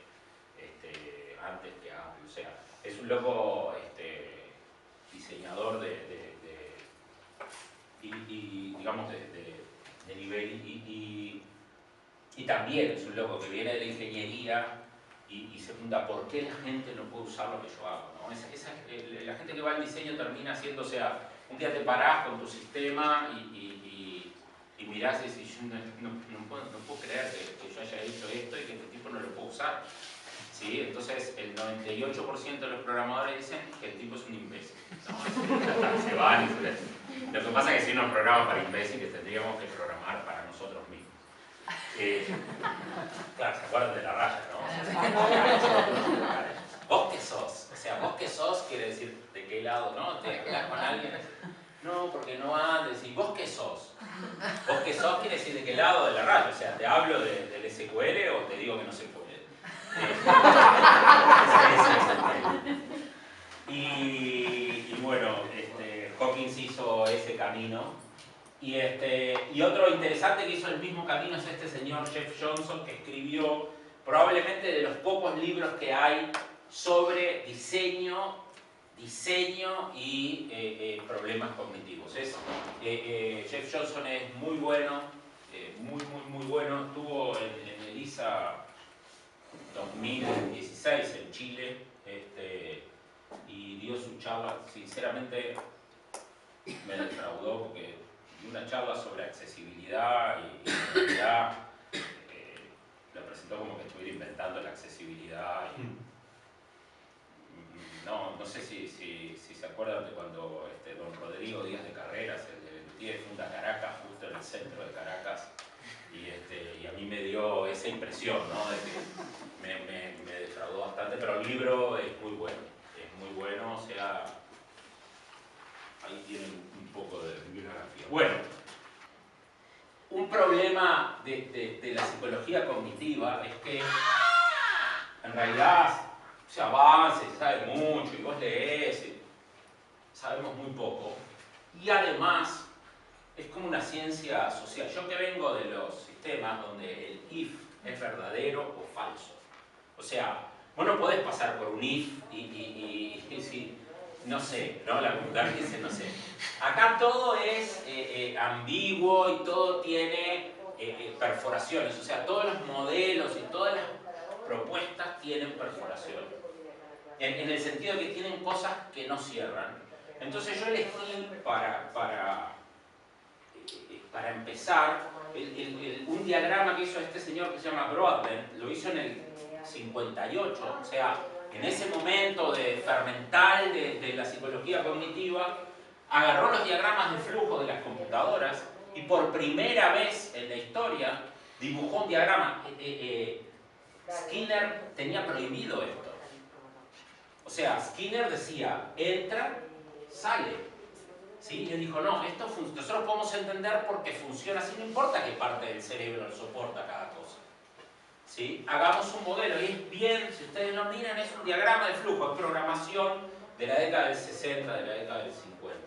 antes que Apple. O sea, es un loco diseñador digamos de nivel, y también es un loco que viene de la ingeniería y se pregunta por qué la gente no puede usar lo que yo hago, ¿no? La gente que va al diseño termina haciendo, o sea, un día te parás con tu sistema y mirás y decís, no puedo creer que yo haya hecho esto y que este tipo no lo puedo usar. ¿Sí? Entonces el 98% de los programadores dicen que el tipo es un imbécil, ¿no? Se van y se... Lo que pasa es que si uno programa para imbéciles tendríamos que programar para nosotros mismos. Claro, se acuerdan de la raya, ¿no? ¿Vos qué sos? O sea, vos qué sos quiere decir de qué lado, ¿no? Te hablas con alguien, no, porque no andes, y vos qué sos. Vos qué sos quiere decir de qué lado de la raya, o sea, ¿te hablo del SQL o te digo que no se puede? Y bueno, Hawkins hizo ese camino, y otro interesante que hizo el mismo camino es este señor Jeff Johnson, que escribió probablemente de los pocos libros que hay sobre diseño y problemas cognitivos. Jeff Johnson es muy bueno, muy bueno. Estuvo en el ISA 2016 en Chile, y dio su charla. Sinceramente me defraudó porque dio una charla sobre accesibilidad y en realidad lo presentó como que estuviera inventando la accesibilidad. No sé si se acuerdan de cuando don Rodrigo Díaz de Carreras, el tío funda Caracas, justo en el centro de Caracas, y a mí me dio esa impresión, ¿no? De que me defraudó bastante, pero el libro es muy bueno, o sea, ahí tienen un poco de bibliografía. Bueno, un problema de la psicología cognitiva es que en realidad se avanza, se sabe mucho, y vos lees, sabemos muy poco, y además es como una ciencia social. Yo que vengo de los sistemas donde el if es verdadero o falso, o sea, vos no podés pasar por un if y no sé, ¿no? La computadora dice no sé. Acá todo es ambiguo y todo tiene perforaciones, o sea, todos los modelos y todas las propuestas tienen perforación, en el sentido de que tienen cosas que no cierran. Entonces yo elegí para empezar un diagrama que hizo este señor que se llama Broadbent. Lo hizo en el 58, o sea, en ese momento de fermental de la psicología cognitiva, agarró los diagramas de flujo de las computadoras y por primera vez en la historia dibujó un diagrama. Skinner tenía prohibido esto. O sea, Skinner decía, entra, sale. ¿Sí? Y él dijo, no, nosotros podemos entender porque funciona así, no importa qué parte del cerebro soporta cada cosa. ¿Sí? Hagamos un modelo, y es bien, si ustedes lo miran, es un diagrama de flujo, es programación de la década del 60, de la década del 50.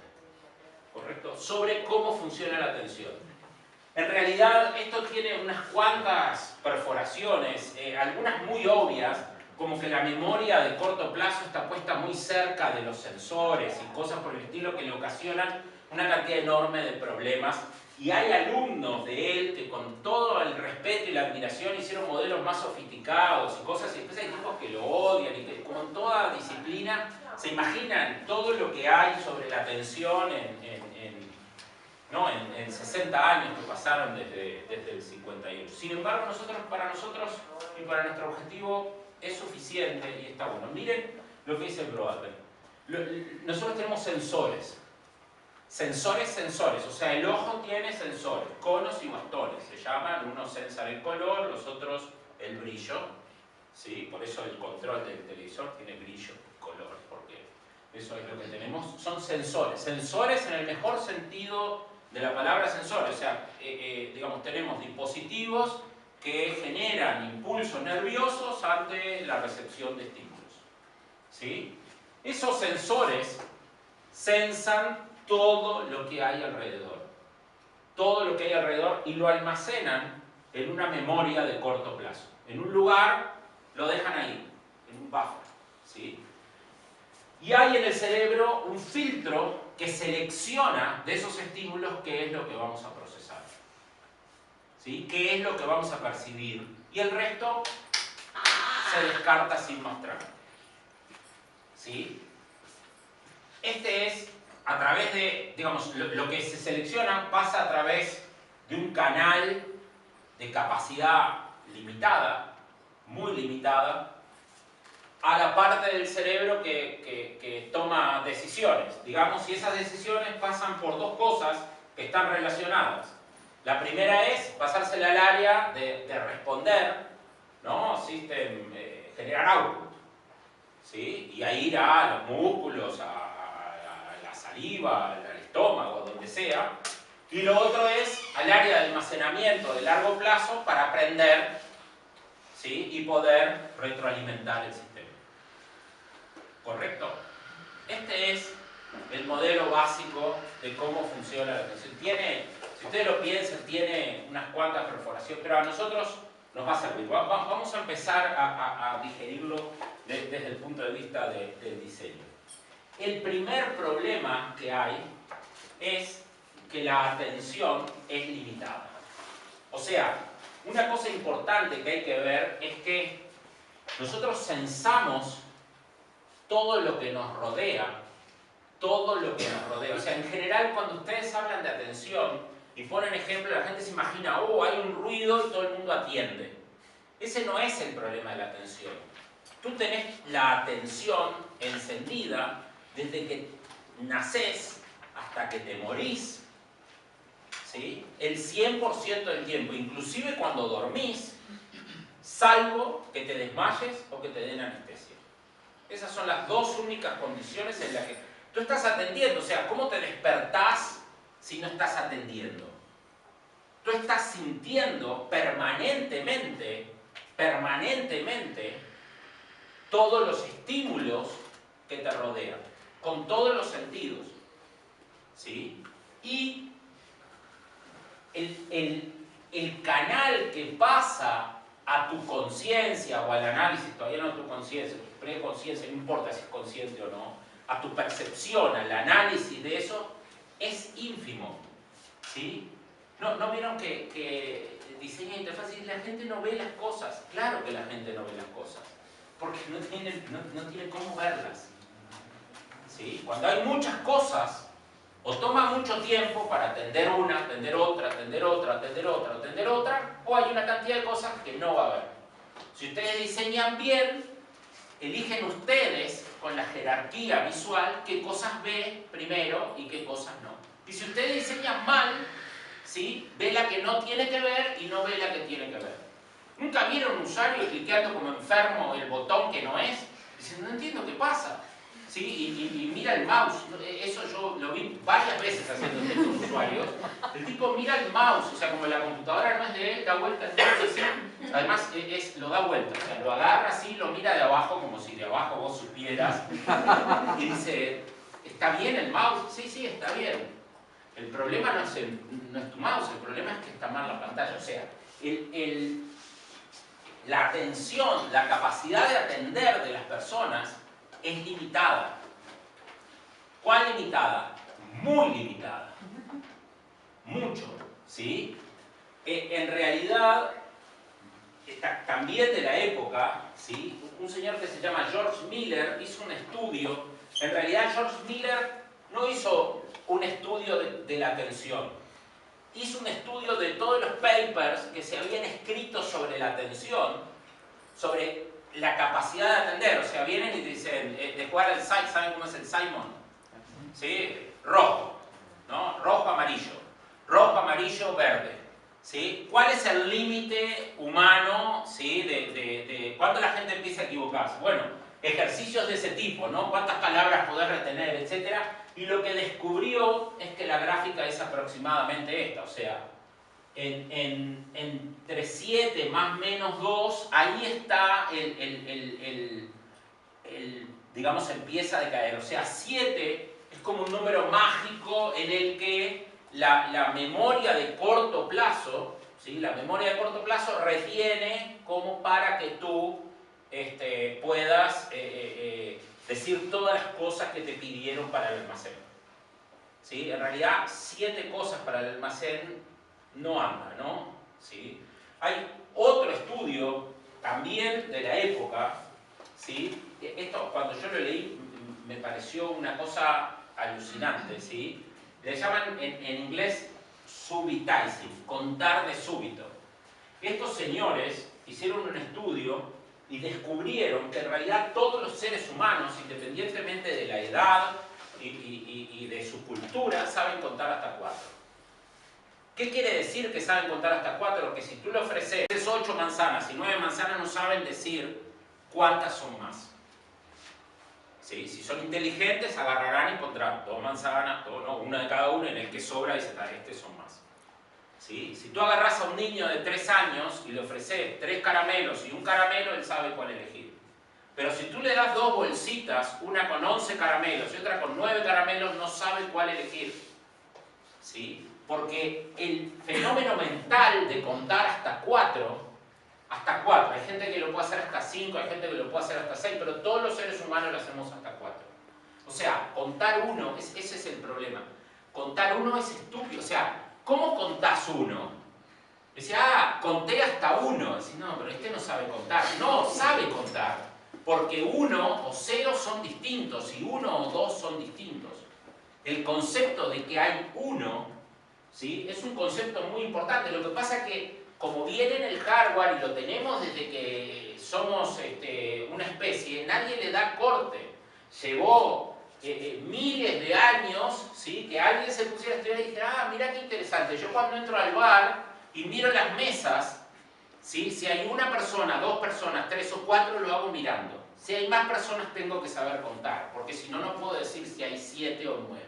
¿Correcto? Sobre cómo funciona la atención. En realidad, esto tiene unas cuantas perforaciones, algunas muy obvias, como que la memoria de corto plazo está puesta muy cerca de los sensores y cosas por el estilo que le ocasionan una cantidad enorme de problemas. Y hay alumnos de él que con todo el respeto y la admiración hicieron modelos más sofisticados y cosas, y después hay tipos que lo odian y que como en toda disciplina se imaginan todo lo que hay sobre la atención en 60 años que pasaron desde el 58. Sin embargo, para nosotros y para nuestro objetivo es suficiente y está bueno. Miren lo que dice Broadbent. Nosotros tenemos sensores. Sensores. O sea, el ojo tiene sensores, conos y bastones. Se llaman, unos sensan el color, los otros el brillo. ¿Sí? Por eso el control del televisor tiene brillo, color, porque eso es lo que tenemos. Son sensores. Sensores en el mejor sentido de la palabra sensores. O sea, digamos, tenemos dispositivos que generan impulsos nerviosos ante la recepción de estímulos. ¿Sí? Esos sensores sensan todo lo que hay alrededor. Todo lo que hay alrededor y lo almacenan en una memoria de corto plazo. En un lugar lo dejan ahí, en un buffer. ¿Sí? Y hay en el cerebro un filtro que selecciona de esos estímulos qué es lo que vamos a procesar. ¿Sí? ¿Qué es lo que vamos a percibir? Y el resto se descarta sin más trámite. ¿Sí? Este es, a través de, digamos, lo que se selecciona pasa a través de un canal de capacidad limitada, muy limitada, a la parte del cerebro que toma decisiones. Digamos, si esas decisiones pasan por dos cosas que están relacionadas. La primera es pasársela al área de responder, ¿no? Generar output, ¿sí? Y ahí irá a los músculos, a la saliva, al estómago, donde sea. Y lo otro es al área de almacenamiento de largo plazo para aprender, ¿sí? Y poder retroalimentar el sistema. ¿Correcto? Este es el modelo básico de cómo funciona la atención. Si ustedes lo piensan, tiene unas cuantas perforaciones, pero a nosotros nos va a servir. Vamos a empezar a digerirlo desde el punto de vista del diseño. El primer problema que hay es que la atención es limitada. O sea, una cosa importante que hay que ver es que nosotros sensamos todo lo que nos rodea, O sea, en general, cuando ustedes hablan de atención y ponen ejemplo, la gente se imagina, oh, hay un ruido y todo el mundo atiende. Ese no es el problema de la atención. Tú tenés la atención encendida desde que nacés hasta que te morís, ¿sí? El 100% del tiempo, inclusive cuando dormís, salvo que te desmayes o que te den anestesia. Esas son las dos únicas condiciones en las que tú estás atendiendo. O sea, ¿cómo te despertás si no estás atendiendo? Tú estás sintiendo permanentemente todos los estímulos que te rodean, con todos los sentidos. ¿Sí? Y el canal que pasa a tu conciencia o al análisis, todavía no a tu conciencia, tu preconciencia, no importa si es consciente o no, a tu percepción, al análisis de eso, es ínfimo. ¿Sí? ¿No vieron que diseña interfaces y la gente no ve las cosas? Claro que la gente no ve las cosas, porque no tiene cómo verlas. ¿Sí? Cuando hay muchas cosas, o toma mucho tiempo para atender una, atender otra, atender otra, atender otra, atender otra, o hay una cantidad de cosas que no va a haber. Si ustedes diseñan bien, eligen ustedes con la jerarquía visual qué cosas ve primero y qué cosas no. Y si ustedes diseñan mal, ¿sí? Ve la que no tiene que ver y no ve la que tiene que ver. ¿Nunca vieron un usuario clicando como enfermo el botón que no es? Dicen, no entiendo qué pasa. ¿sí? Y mira el mouse. Eso yo lo vi varias veces haciendo estos usuarios. El tipo mira el mouse, o sea, como la computadora no es de él, da vuelta el mouse así. Además, lo da vuelta, o sea, lo agarra así, lo mira de abajo, como si de abajo vos supieras. Y dice, ¿está bien el mouse? Sí, sí, está bien. El problema no es tu mouse, el problema es que está mal la pantalla. O sea, la atención, la capacidad de atender de las personas es limitada. ¿Cuál limitada? Muy limitada. Mucho, ¿sí? En realidad, también de la época, ¿sí? Un señor que se llama George Miller hizo un estudio. En realidad, George Miller no hizo un estudio de la atención. Hizo un estudio de todos los papers que se habían escrito sobre la atención, sobre la capacidad de atender. O sea, vienen y dicen, de jugar el Simon, ¿saben cómo es el Simon? ¿Sí? Rojo, ¿no? Rojo, amarillo, verde. ¿Sí? ¿Cuál es el límite humano, ¿sí? de cuándo la gente empieza a equivocarse? Bueno, ejercicios de ese tipo, ¿no? Cuántas palabras poder retener, etcétera. Y lo que descubrió es que la gráfica es aproximadamente esta, o sea, entre 7 más menos 2, ahí está digamos, empieza a decaer. O sea, 7 es como un número mágico en el que la memoria de corto plazo, ¿sí? La memoria de corto plazo retiene como para que tú puedas decir todas las cosas que te pidieron para el almacén. ¿Sí? En realidad, 7 cosas para el almacén no anda, ¿no? ¿Sí? Hay otro estudio también de la época, ¿sí? Esto cuando yo lo leí me pareció una cosa alucinante, ¿sí? Le llaman en inglés subitizing, contar de súbito. Estos señores hicieron un estudio y descubrieron que en realidad todos los seres humanos, independientemente de la edad y de su cultura, saben contar hasta 4. ¿Qué quiere decir que saben contar hasta 4? Que si tú le ofreces 8 manzanas y 9 manzanas no saben decir cuántas son más. ¿Sí? Si son inteligentes, agarrarán y pondrán 2 manzanas, una de cada uno, en el que sobra y este son más. ¿Sí? Si tú agarras a un niño de 3 años y le ofreces 3 caramelos y un caramelo, él sabe cuál elegir. Pero si tú le das 2 bolsitas, una con 11 caramelos y otra con 9 caramelos, no sabe cuál elegir. ¿Sí? Porque el fenómeno mental de contar hasta 4, hay gente que lo puede hacer hasta 5, hay gente que lo puede hacer hasta 6, pero todos los seres humanos lo hacemos hasta 4. O sea, contar 1, ese es el problema. Contar 1 es estúpido. O sea, ¿cómo contás 1? Decía, conté hasta 1. Decía, no, pero este no sabe contar. No, sabe contar. Porque 1 o 0 son distintos y 1 o 2 son distintos. El concepto de que hay 1, ¿sí? Es un concepto muy importante. Lo que pasa es que, como viene en el hardware y lo tenemos desde que somos una especie, nadie le da corte. Llevó miles de años, ¿sí? Que alguien se pusiera a estudiar y dijera, mira qué interesante. Yo cuando entro al bar y miro las mesas, ¿sí? Si hay una persona, 2 personas, 3 o 4, lo hago mirando. Si hay más personas tengo que saber contar, porque si no, no puedo decir si hay 7 o 9.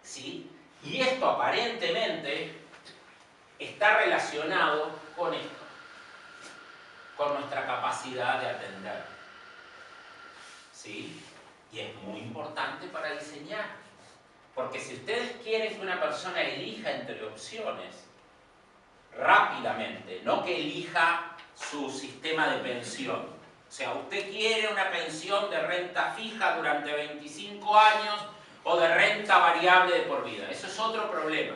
¿Sí? Y esto aparentemente está relacionado con esto, con nuestra capacidad de atender. ¿Sí? Y es muy importante para diseñar, porque si ustedes quieren que una persona elija entre opciones rápidamente, no que elija su sistema de pensión. O sea, usted quiere una pensión de renta fija durante 25 años o de renta variable de por vida. Eso es otro problema.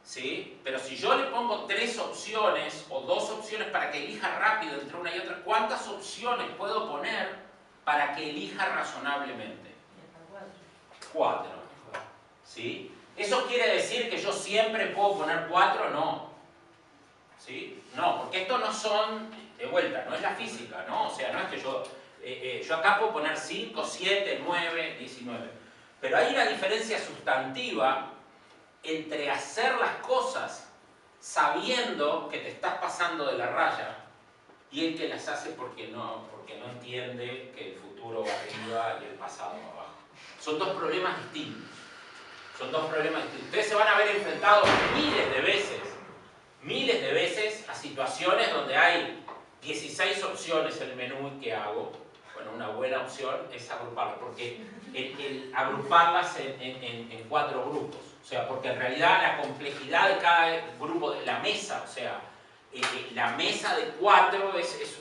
¿Sí? Pero si yo le pongo 3 opciones o 2 opciones para que elija rápido entre una y otra, ¿cuántas opciones puedo poner para que elija razonablemente? 4. ¿Sí? ¿Eso quiere decir que yo siempre puedo poner 4? No. ¿Sí? No, porque esto no son, de vuelta, no es la física, ¿no? O sea, no es que yo acá puedo poner 5, 7, 9, 19. Pero hay una diferencia sustantiva entre hacer las cosas sabiendo que te estás pasando de la raya y el que las hace porque no entiende que el futuro va arriba y el pasado va abajo. Son dos problemas distintos. Son dos problemas distintos. Ustedes se van a ver enfrentados miles de veces a situaciones donde hay 16 opciones en el menú y ¿qué hago? Bueno, una buena opción es agruparlas, porque el agruparlas en 4 grupos. O sea, porque en realidad la complejidad de cada grupo de la mesa, o sea, la mesa de 4 es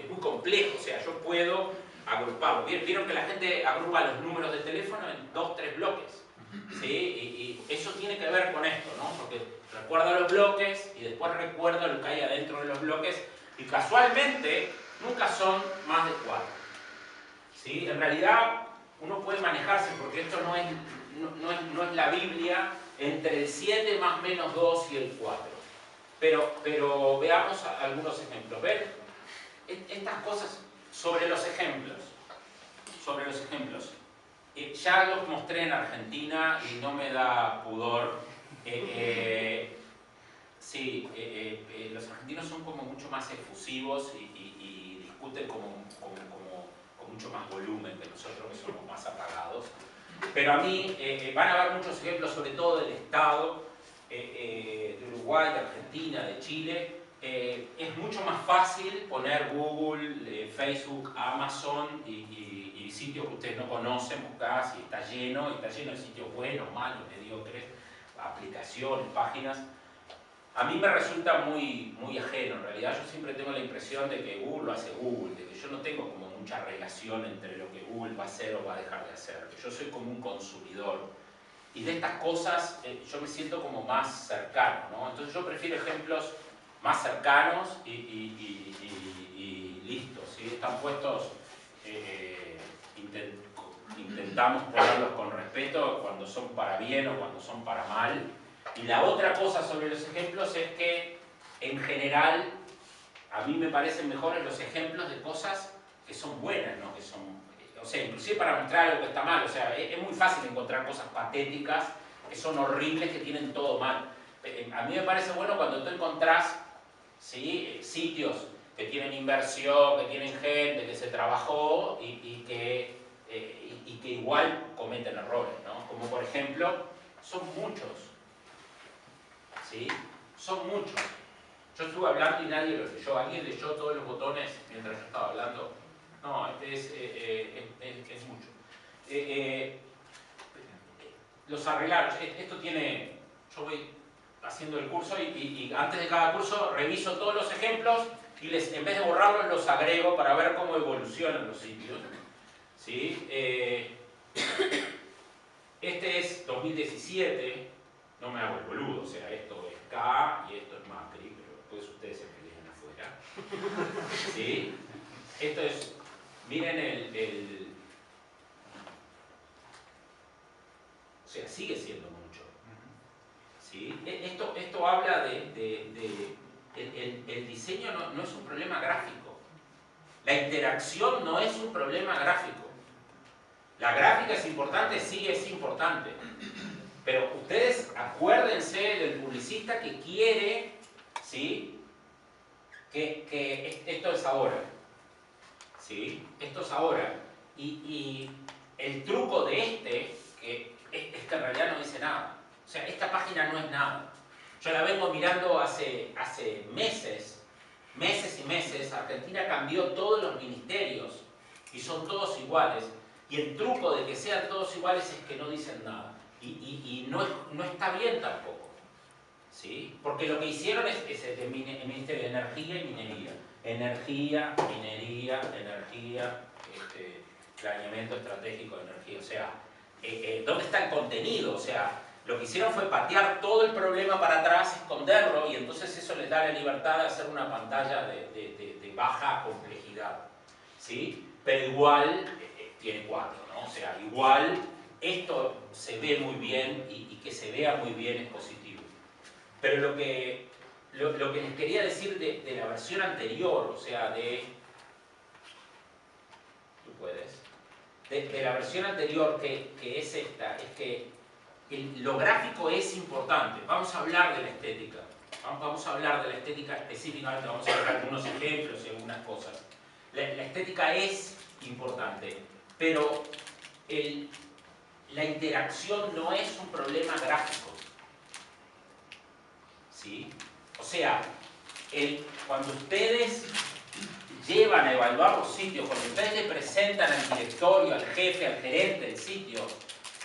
muy complejo. O sea, yo puedo agruparlo. Vieron que la gente agrupa los números de teléfono en 2 o 3 bloques. ¿Sí? Y eso tiene que ver con esto, ¿no? Porque recuerda los bloques y después recuerda lo que hay adentro de los bloques y casualmente nunca son más de 4. ¿Sí? En realidad uno puede manejarse, porque esto no es la Biblia, entre el 7 más menos 2 y el 4. Pero veamos algunos ejemplos. ¿Ven? Estas cosas sobre los ejemplos. Ya los mostré en Argentina y no me da pudor. Sí, los argentinos son como mucho más efusivos y discuten con mucho más volumen que nosotros, que somos más apagados. Pero a mí van a haber muchos ejemplos, sobre todo del Estado, de Uruguay, de Argentina, de Chile. Es mucho más fácil poner Google, Facebook, Amazon y sitios que ustedes no conocen, buscar si está lleno de sitios buenos, malos, mediocres, aplicaciones, páginas. A mí me resulta muy ajeno. En realidad yo siempre tengo la impresión de que Google lo hace Google, de que yo no tengo como mucha relación entre lo que Google va a hacer o va a dejar de hacer, que yo soy como un consumidor. Y de estas cosas yo me siento como más cercano, ¿no? Entonces yo prefiero ejemplos más cercanos y listos, ¿sí? Están puestos, intentamos ponerlos con respeto cuando son para bien o cuando son para mal. Y la otra cosa sobre los ejemplos es que, en general, a mí me parecen mejores los ejemplos de cosas que son buenas, ¿no? Que son, o sea, inclusive para mostrar algo que está mal. O sea, es muy fácil encontrar cosas patéticas que son horribles, que tienen todo mal. A mí me parece bueno cuando tú encontrás, ¿sí?, sitios que tienen inversión, que tienen gente, que se trabajó y que igual cometen errores, ¿no? Como por ejemplo, son muchos. ¿Sí? Son muchos. Yo estuve hablando y nadie lo leyó. ¿Alguien leyó todos los botones mientras yo estaba hablando? No, es mucho. Los arreglaron. Esto tiene... Yo voy haciendo el curso y antes de cada curso reviso todos los ejemplos y en vez de borrarlos los agrego para ver cómo evolucionan los sitios. ¿Sí? Este es 2017. No me hago el boludo, o sea, esto es K y esto es Macri, pero después ustedes se pelean afuera. ¿Sí? Esto es, miren o sea, sigue siendo mucho. ¿Sí? Esto habla el diseño no es un problema gráfico. La interacción no es un problema gráfico. La gráfica es importante, sí es importante. Pero ustedes acuérdense del publicista que quiere, ¿sí?, que esto es ahora. ¿Sí? Esto es ahora. Y el truco de que es que en realidad no dice nada. O sea, esta página no es nada. Yo la vengo mirando hace meses y meses. Argentina cambió todos los ministerios y son todos iguales. Y el truco de que sean todos iguales es que no dicen nada. Y no está bien tampoco. ¿Sí? Porque lo que hicieron es el Ministerio de Energía y Minería. Energía, minería, energía, planeamiento estratégico de energía. O sea, ¿dónde está el contenido? O sea, lo que hicieron fue patear todo el problema para atrás, esconderlo, y entonces eso les da la libertad de hacer una pantalla de baja complejidad. ¿Sí? Pero igual tiene 4, ¿no? O sea, igual esto se ve muy bien y que se vea muy bien es positivo. Pero lo que les quería decir de la versión anterior, o sea, tú puedes, de la versión anterior que es esta, es que lo gráfico es importante. Vamos a hablar de la estética. Vamos a hablar de la estética específicamente, vamos a ver algunos ejemplos y algunas cosas. La estética es importante, pero la interacción no es un problema gráfico. ¿Sí? O sea, cuando ustedes llevan a evaluar los sitios, cuando ustedes le presentan al directorio, al jefe, al gerente del sitio,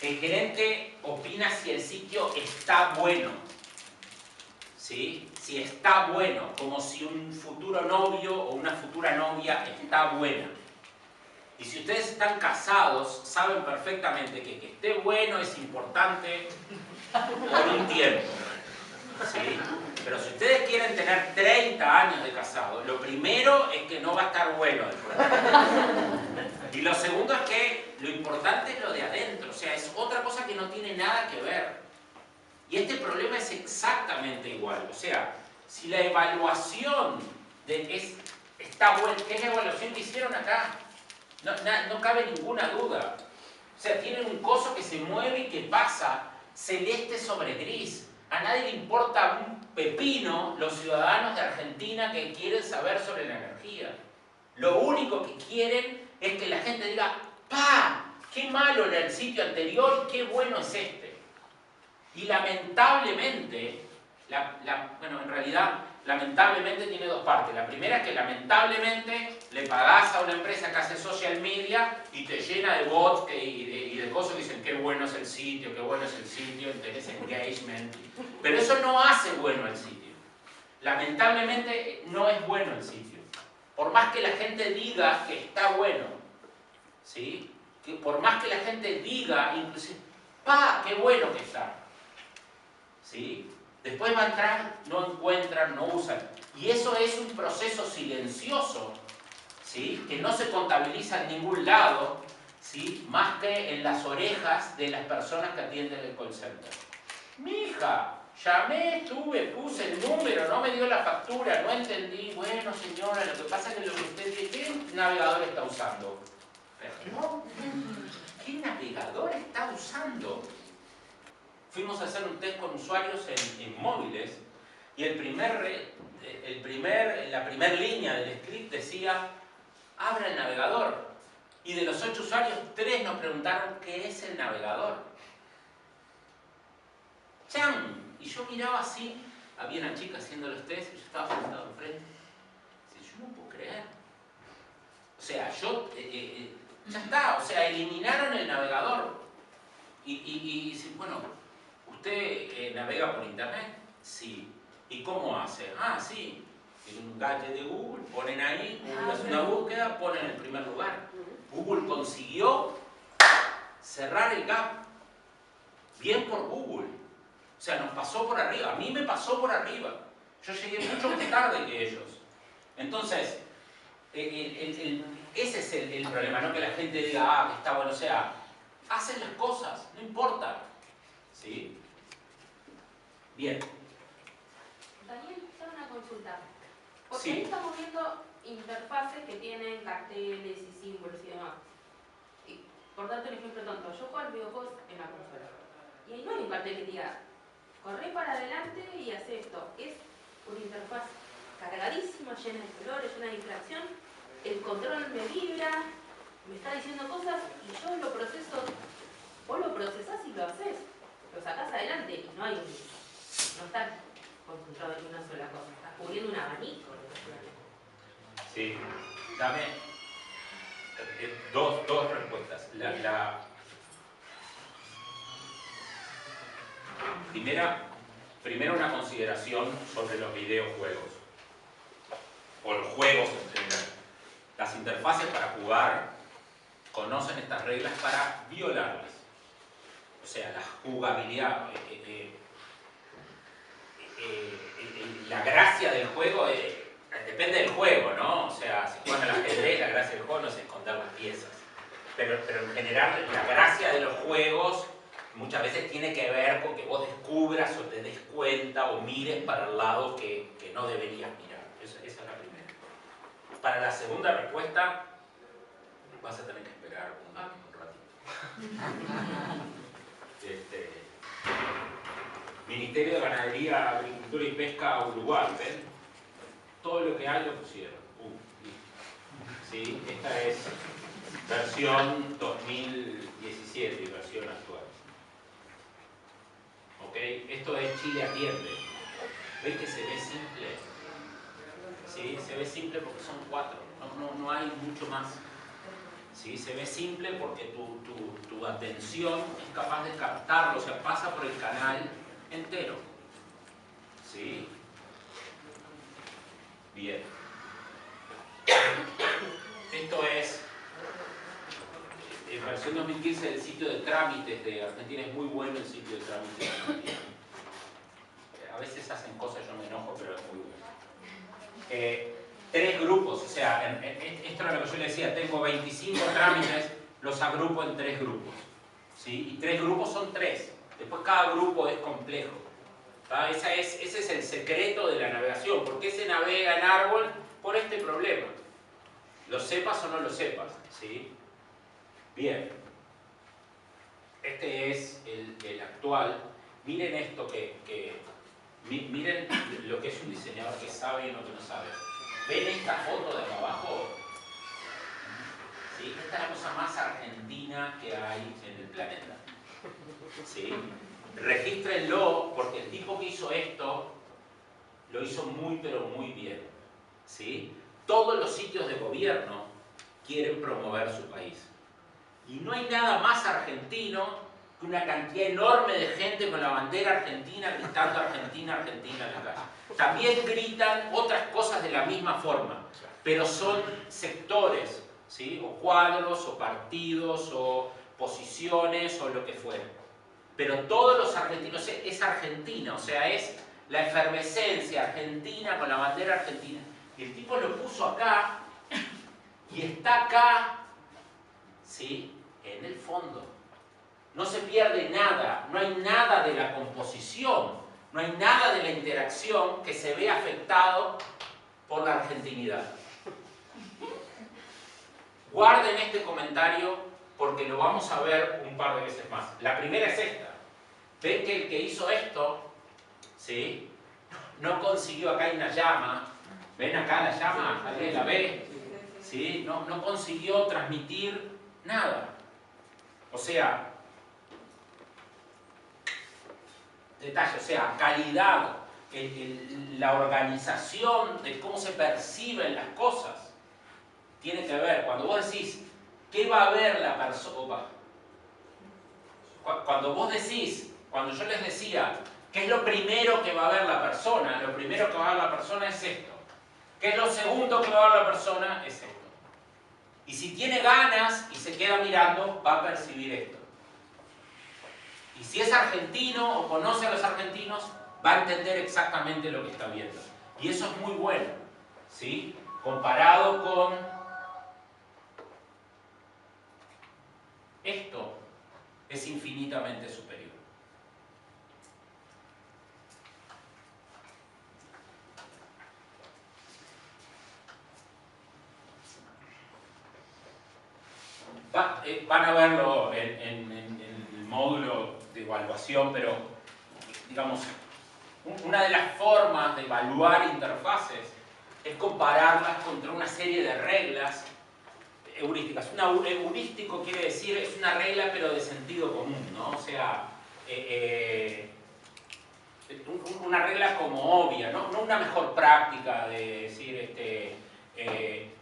el gerente opina si el sitio está bueno. ¿Sí? Si está bueno, como si un futuro novio o una futura novia está buena. Y si ustedes están casados, saben perfectamente que esté bueno es importante por un tiempo. ¿Sí? Pero si ustedes quieren tener 30 años de casado, lo primero es que no va a estar bueno después. Y lo segundo es que lo importante es lo de adentro, o sea, es otra cosa que no tiene nada que ver. Y este problema es exactamente igual, o sea, si la evaluación está buena, ¿qué es la evaluación que hicieron acá? No cabe ninguna duda. O sea, tienen un coso que se mueve y que pasa celeste sobre gris. A nadie le importa un pepino los ciudadanos de Argentina que quieren saber sobre la energía. Lo único que quieren es que la gente diga, ¡pa! ¡Qué malo era el sitio anterior y qué bueno es este! Y lamentablemente, bueno, en realidad, lamentablemente tiene dos partes. La primera es que lamentablemente le pagás a una empresa que hace social media y te llena de bots y de cosas que dicen qué bueno es el sitio, tenés engagement. Pero eso no hace bueno el sitio. Lamentablemente no es bueno el sitio. Por más que la gente diga que está bueno, ¿sí? Por más que la gente diga, inclusive, ¡pa! ¡Qué bueno que está! ¿Sí? Después va a entrar, no encuentran, no usan. Y eso es un proceso silencioso, ¿sí? Que no se contabiliza en ningún lado, ¿sí? Más que en las orejas de las personas que atienden el call center. Mija, llamé, puse el número, no me dio la factura, no entendí. Bueno, señora, lo que pasa es que lo que usted dice, ¿qué navegador está usando? Perdón, ¿qué navegador está usando? Fuimos a hacer un test con usuarios en móviles y la primera línea del script decía abra el navegador. Y de los 8 usuarios, 3 nos preguntaron qué es el navegador. ¡Chan! Y yo miraba así, había una chica haciendo los test y yo estaba sentado enfrente. Y yo no puedo creer. O sea, ya está, o sea, eliminaron el navegador. Y bueno, ¿usted navega por internet? Sí. ¿Y cómo hace? Ah, sí. En un gadget de Google, ponen ahí, Google hace una búsqueda, ponen en el primer lugar. Google consiguió cerrar el gap. Bien por Google. O sea, nos pasó por arriba. A mí me pasó por arriba. Yo llegué mucho más tarde que ellos. Entonces, ese es el problema, no que la gente diga, ah, que está bueno. O sea, hacen las cosas, no importa. ¿Sí? Bien. Daniel, tengo una consulta. Porque Sí. ahí estamos viendo interfaces que tienen carteles y símbolos y demás. Y, por darte un ejemplo tonto, yo juego al videojuego en la consola. Y ahí no hay un cartel que diga, corre para adelante y hace esto. Es una interfaz cargadísima, llena de colores, llena de distracción. El control me vibra, me está diciendo cosas y yo lo proceso. Vos lo procesás y lo haces. Lo sacás adelante y no hay no estás concentrado en una sola cosa. Estás cubriendo un abanico. Sí. Dame dos respuestas. La primero una consideración sobre los videojuegos. O los juegos en general. Las interfaces para jugar conocen estas reglas para violarlas. O sea, la jugabilidad, la gracia del juego depende del juego, ¿no? O sea, si juegan al ajedrez, la gracia del juego no es esconder las piezas. Pero en general, la gracia de los juegos muchas veces tiene que ver con que vos descubras o te des cuenta o mires para el lado que no deberías mirar. Esa es la primera. Para la segunda respuesta, vas a tener que esperar un ratito. Ministerio de Ganadería, Agricultura y Pesca, Uruguay, ¿ven? Todo lo que hay lo pusieron. ¿Sí? Esta es versión 2017, versión actual. ¿Ok? Esto es Chile Atiende. ¿Ven que se ve simple? ¿Sí? Se ve simple porque son 4, no hay mucho más. ¿Sí? Se ve simple porque tu atención es capaz de captarlo, o sea, pasa por el canal entero. ¿Sí? Bien. Esto es, en versión 2015, el sitio de trámites de Argentina. Es muy bueno el sitio de trámites de Argentina. A veces hacen cosas, yo me enojo, pero es muy bueno. 3 grupos, o sea, esto era lo que yo le decía, tengo 25 trámites, los agrupo en 3 grupos. ¿Sí? Y 3 grupos son 3. Después cada grupo es complejo. Ese es el secreto de la navegación. ¿Por qué se navega en árbol? Por este problema. Lo sepas o no lo sepas. ¿Sí? Bien. Este es el actual. Miren esto miren lo que es un diseñador que sabe y lo que no sabe. ¿Ven esta foto de acá abajo? ¿Sí? Esta es la cosa más argentina que hay en el planeta. ¿Sí? Regístrenlo porque el tipo que hizo esto lo hizo muy pero muy bien. ¿Sí? Todos los sitios de gobierno quieren promover su país. Y no hay nada más argentino que una cantidad enorme de gente con la bandera argentina gritando Argentina, Argentina en la calle. También gritan otras cosas de la misma forma, pero son sectores, ¿sí? O cuadros, o partidos, o posiciones, o lo que fuera. Pero todos los argentinos, es Argentina, o sea, es la efervescencia argentina con la bandera argentina. Y el tipo lo puso acá, y está acá, ¿sí? En el fondo. No se pierde nada, no hay nada de la composición, no hay nada de la interacción que se ve afectado por la argentinidad. Guarden este comentario porque lo vamos a ver un par de veces más. La primera es esta. Ven que el que hizo esto, ¿sí? No consiguió, acá hay una llama. ¿Ven acá la llama? ¿Alguien la ve? ¿Sí? No consiguió transmitir nada. O sea, detalle, o sea, calidad, la organización de cómo se perciben las cosas, tiene que ver. Cuando vos decís, ¿qué va a ver la persona? Cuando vos decís, cuando yo les decía, ¿qué es lo primero que va a ver la persona? Lo primero que va a ver la persona es esto. ¿Qué es lo segundo que va a ver la persona? Es esto. Y si tiene ganas y se queda mirando, va a percibir esto. Y si es argentino o conoce a los argentinos, va a entender exactamente lo que está viendo. Y eso es muy bueno, ¿sí? Comparado con esto, es infinitamente superior. Van a verlo en el módulo de evaluación, pero digamos, una de las formas de evaluar interfaces es compararlas contra una serie de reglas heurísticas. Heurístico quiere decir, es una regla pero de sentido común, ¿no? O sea, una regla como obvia, ¿no? No una mejor práctica de decir,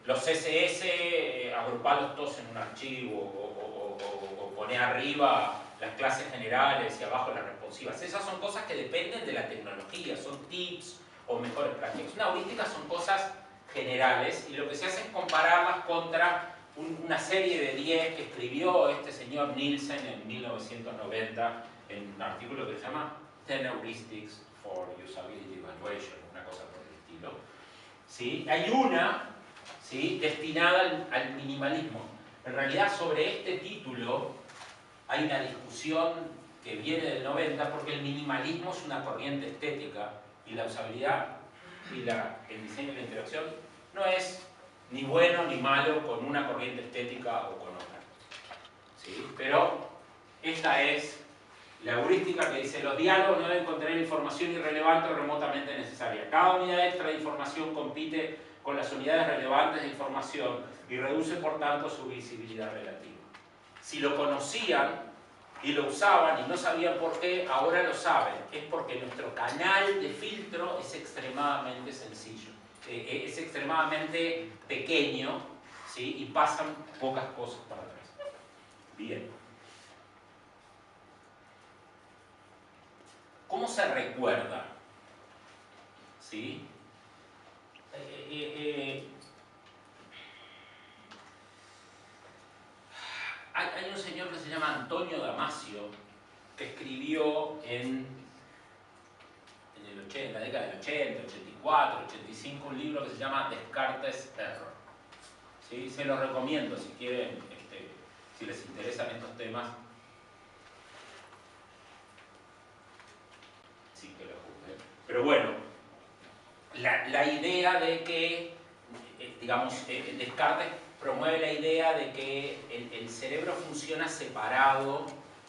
los CSS, agruparlos todos en un archivo o poner arriba las clases generales y abajo las responsivas. Esas son cosas que dependen de la tecnología, son tips o mejores prácticas. Una heurística son cosas generales y lo que se hace es compararlas contra una serie de 10 que escribió este señor Nielsen en 1990 en un artículo que se llama 10 Heuristics for Usability Evaluation, una cosa por el estilo. ¿Sí? Hay una, ¿sí?, destinada al minimalismo. En realidad sobre este título hay una discusión que viene del 90 porque el minimalismo es una corriente estética y la usabilidad y el diseño y la interacción no es ni bueno ni malo con una corriente estética o con otra. ¿Sí? Pero esta es La heurística que dice los diálogos no deben contener información irrelevante o remotamente necesaria. Cada unidad extra de información compite con las unidades relevantes de información y reduce por tanto su visibilidad relativa. Si lo conocían y lo usaban y no sabían por qué, ahora lo saben. Es porque nuestro canal de filtro es extremadamente sencillo, es extremadamente pequeño, ¿sí? Y pasan pocas cosas para atrás. Bien. ¿Cómo se recuerda? ¿Sí? Hay un señor que se llama Antonio Damasio, que escribió en la década del 80, 84, 85, un libro que se llama Descartes Error. ¿Sí? Se lo recomiendo si quieren, si les interesan estos temas. Sí que lo juzguen. Pero bueno, la idea de que, digamos, Descartes promueve la idea de que el cerebro funciona separado,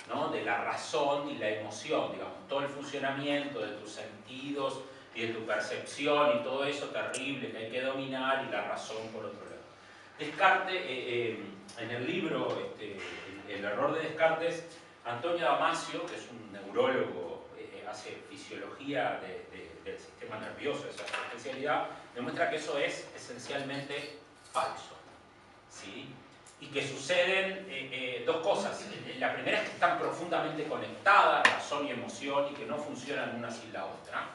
¿no?, de la razón y la emoción, digamos, todo el funcionamiento de tus sentidos y de tu percepción y todo eso terrible que hay que dominar, y la razón por otro lado. Descartes, en el libro El error de Descartes, Antonio Damasio, que es un neurólogo, hace fisiología del sistema nervioso, esa especialidad, demuestra que eso es esencialmente falso. ¿Sí? Y que suceden dos cosas. La primera es que están profundamente conectadas, razón y emoción, y que no funcionan una sin la otra.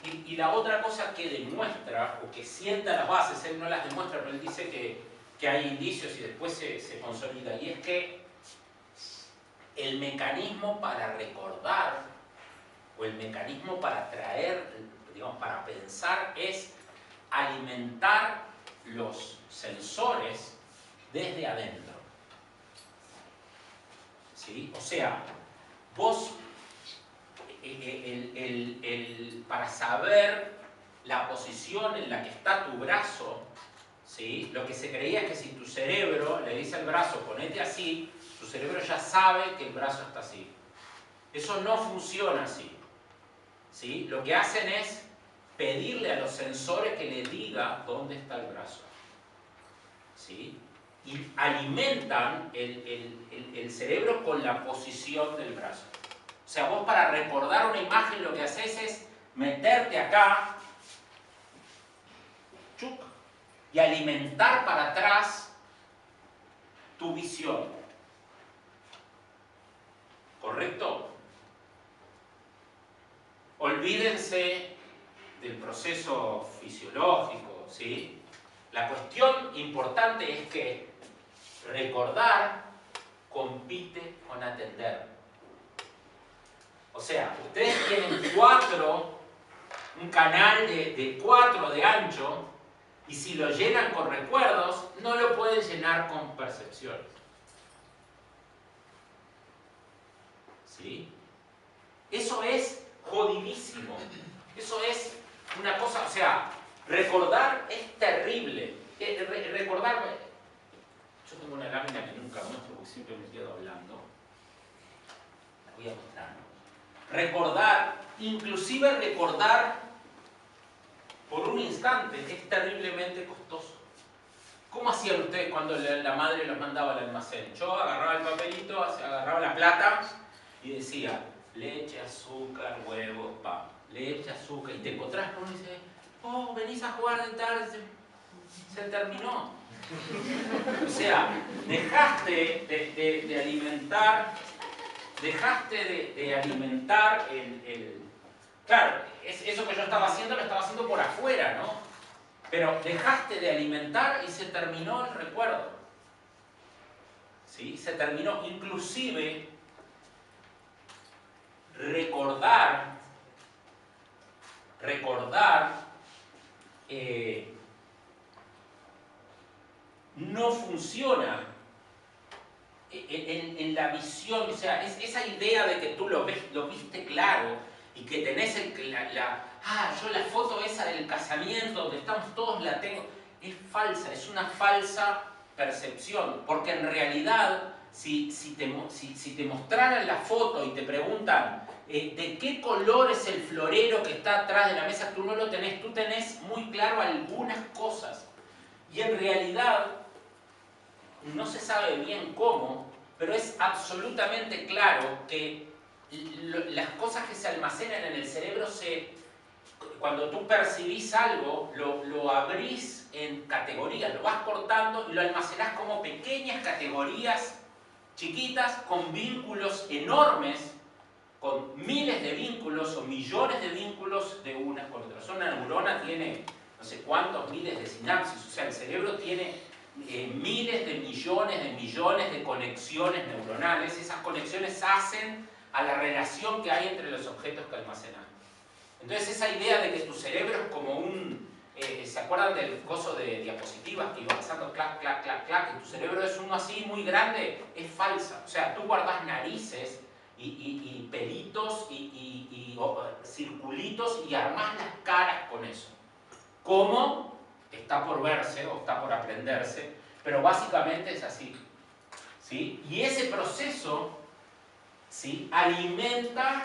Y la otra cosa que demuestra, o que sienta las bases, él no las demuestra, pero él dice que hay indicios y después se consolida, y es que el mecanismo para recordar, o el mecanismo para traer, digamos, para pensar, es alimentar los sensores desde adentro. ¿Sí? O sea, vos, para saber la posición en la que está tu brazo, ¿sí?, lo que se creía es que si tu cerebro le dice al brazo ponete así, tu cerebro ya sabe que el brazo está así. Eso no funciona así. ¿Sí? Lo que hacen es pedirle a los sensores que le diga dónde está el brazo. ¿Sí? Y alimentan el cerebro con la posición del brazo. O sea, vos para recordar una imagen lo que haces es meterte acá, chuc, y alimentar para atrás tu visión. ¿Correcto? Olvídense del proceso fisiológico, ¿sí? La cuestión importante es que recordar compite con atender. O sea, ustedes tienen un canal de 4 de ancho, y si lo llenan con recuerdos, no lo pueden llenar con percepciones. ¿Sí? Eso es jodidísimo. Eso es una cosa, o sea, recordar es terrible. Recordar, yo tengo una lámina que nunca muestro porque siempre me quedo hablando. La voy a mostrar. Recordar, inclusive recordar por un instante, es terriblemente costoso. ¿Cómo hacían ustedes cuando la madre los mandaba al almacén? Yo agarraba el papelito, agarraba la plata y decía leche, azúcar, huevos, pan. Leche, azúcar. Y te encontrás con uno y dices, oh, venís a jugar de tarde. Se terminó. O sea, dejaste de alimentar, Claro, eso que yo estaba haciendo lo estaba haciendo por afuera, ¿no? Pero dejaste de alimentar y se terminó el recuerdo. ¿Sí? Se terminó. Inclusive, recordar no funciona en la visión. O sea, esa idea de que tú lo viste claro y que tenés yo la foto esa del casamiento donde estamos todos la tengo, es falsa, es una falsa percepción, porque en realidad, si te mostraran la foto y te preguntan de qué color es el florero que está atrás de la mesa, tú no lo tenés, tú tenés muy claro algunas cosas. Y en realidad, no se sabe bien cómo, pero es absolutamente claro que las cosas que se almacenan en el cerebro cuando tú percibís algo, lo abrís en categorías, lo vas cortando y lo almacenás como pequeñas categorías chiquitas con vínculos enormes, con miles de vínculos o millones de vínculos de una con otra. Una neurona tiene no sé cuántos miles de sinapsis, o sea, el cerebro tiene miles de millones de conexiones neuronales. Esas conexiones hacen a la relación que hay entre los objetos que almacenan. Entonces esa idea de que tu cerebro es como un... ¿se acuerdan del coso de diapositivas que iba pasando clac, clac, clac, clac? Que tu cerebro es uno así muy grande, es falsa. O sea, tú guardas narices y pelitos y circulitos y armás las caras con eso. ¿Cómo? Está por verse o está por aprenderse, pero básicamente es así. ¿Sí? Y ese proceso, ¿sí?, alimenta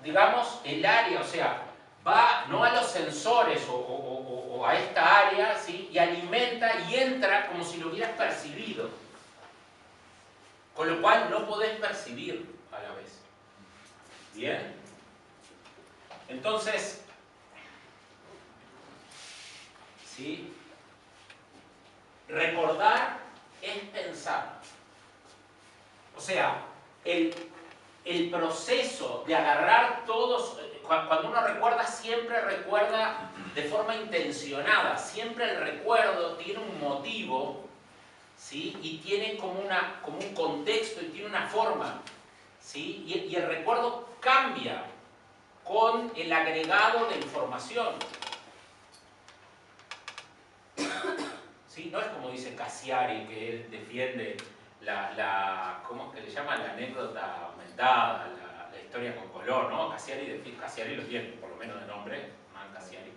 digamos, el área, o sea, va no a los sensores o a esta área, ¿sí?, y alimenta y entra como si lo hubieras percibido. Con lo cual no podés percibir a la vez. ¿Bien? Entonces, ¿sí?, recordar es pensar. O sea, el proceso de agarrar todos, cuando uno recuerda, siempre recuerda de forma intencionada, siempre el recuerdo tiene un motivo, ¿sí?, y tiene como un contexto y tiene una forma, ¿sí?, y el recuerdo cambia con el agregado de información. ¿Sí? No es como dice Cassiari, que él defiende ¿cómo es que le llama? La anécdota aumentada, la historia con color, ¿no? Cassiari lo tiene, por lo menos de nombre, Man Cassiari.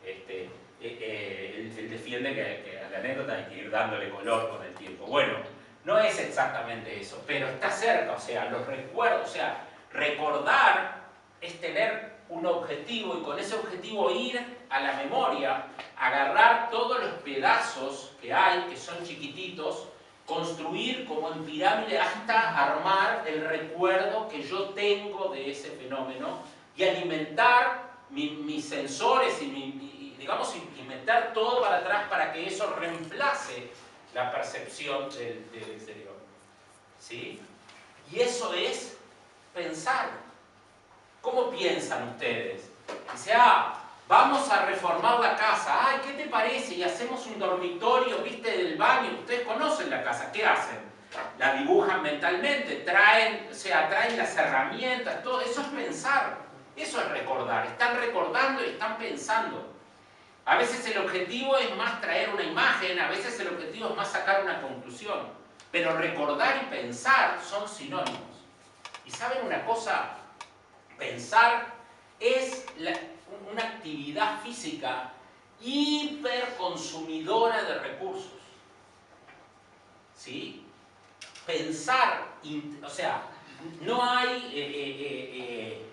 Él defiende que a la anécdota hay que ir dándole color con el tiempo. Bueno, no es exactamente eso, pero está cerca, o sea, los recuerdos, o sea, recordar es tener un objetivo y con ese objetivo ir a la memoria, agarrar todos los pedazos que hay, que son chiquititos, construir como en pirámide hasta armar el recuerdo que yo tengo de ese fenómeno y alimentar mis sensores y digamos, inventar todo para atrás para que eso reemplace la percepción del exterior. ¿Sí? Y eso es pensar. ¿Cómo piensan ustedes? Dice, vamos a reformar la casa. Ay, ¿qué te parece? Y hacemos un dormitorio, ¿viste? Del baño. Ustedes conocen la casa. ¿Qué hacen? La dibujan mentalmente, traen las herramientas, todo. Eso es pensar. Eso es recordar. Están recordando y están pensando. A veces el objetivo es más traer una imagen, a veces el objetivo es más sacar una conclusión. Pero recordar y pensar son sinónimos. ¿Y saben una cosa? Pensar es una actividad física hiperconsumidora de recursos. ¿Sí? Pensar, o sea, no hay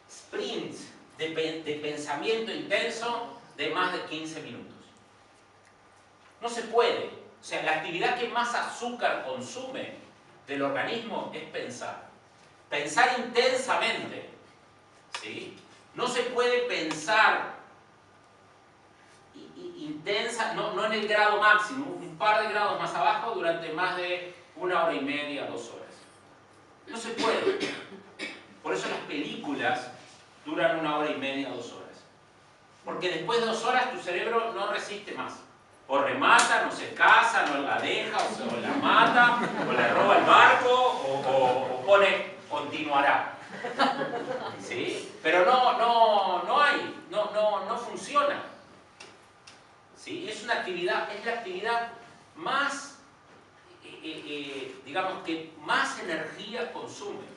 sprints de pensamiento intenso de más de 15 minutos. No se puede. O sea, la actividad que más azúcar consume del organismo es pensar. Pensar intensamente. ¿Sí? No se puede pensar intensa, no en el grado máximo, un par de grados más abajo durante más de 1 hora y media, 2 horas. No se puede. Por eso las películas duran 1 hora y media, 2 horas. Porque después de 2 horas tu cerebro no resiste más. O remata, no se casa, no la deja, o la mata, o le roba el barco, o pone continuará. ¿Sí? Pero no funciona. ¿Sí? Es la actividad más, digamos que más energía consume.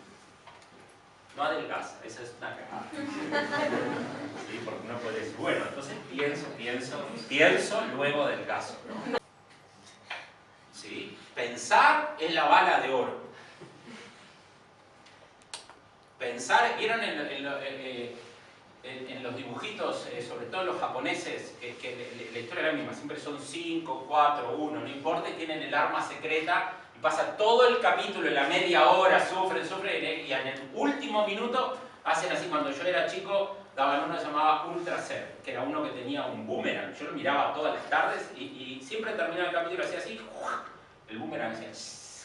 No adelgaza, esa es una cagada. ¿Sí? Porque uno puede decir, bueno, entonces pienso luego del caso, ¿no? ¿Sí? Pensar es la bala de oro. Pensar, ¿vieron en los dibujitos, sobre todo los japoneses, que la historia es la misma, siempre son 5, 4, 1, no importa, y tienen el arma secreta y pasa todo el capítulo, en la media hora, sufren, y en el último minuto hacen así. Cuando yo era chico daban uno que se llamaba Ultra Ser, que era uno que tenía un boomerang. Yo lo miraba todas las tardes y siempre terminaba el capítulo hacía así, el boomerang hacía,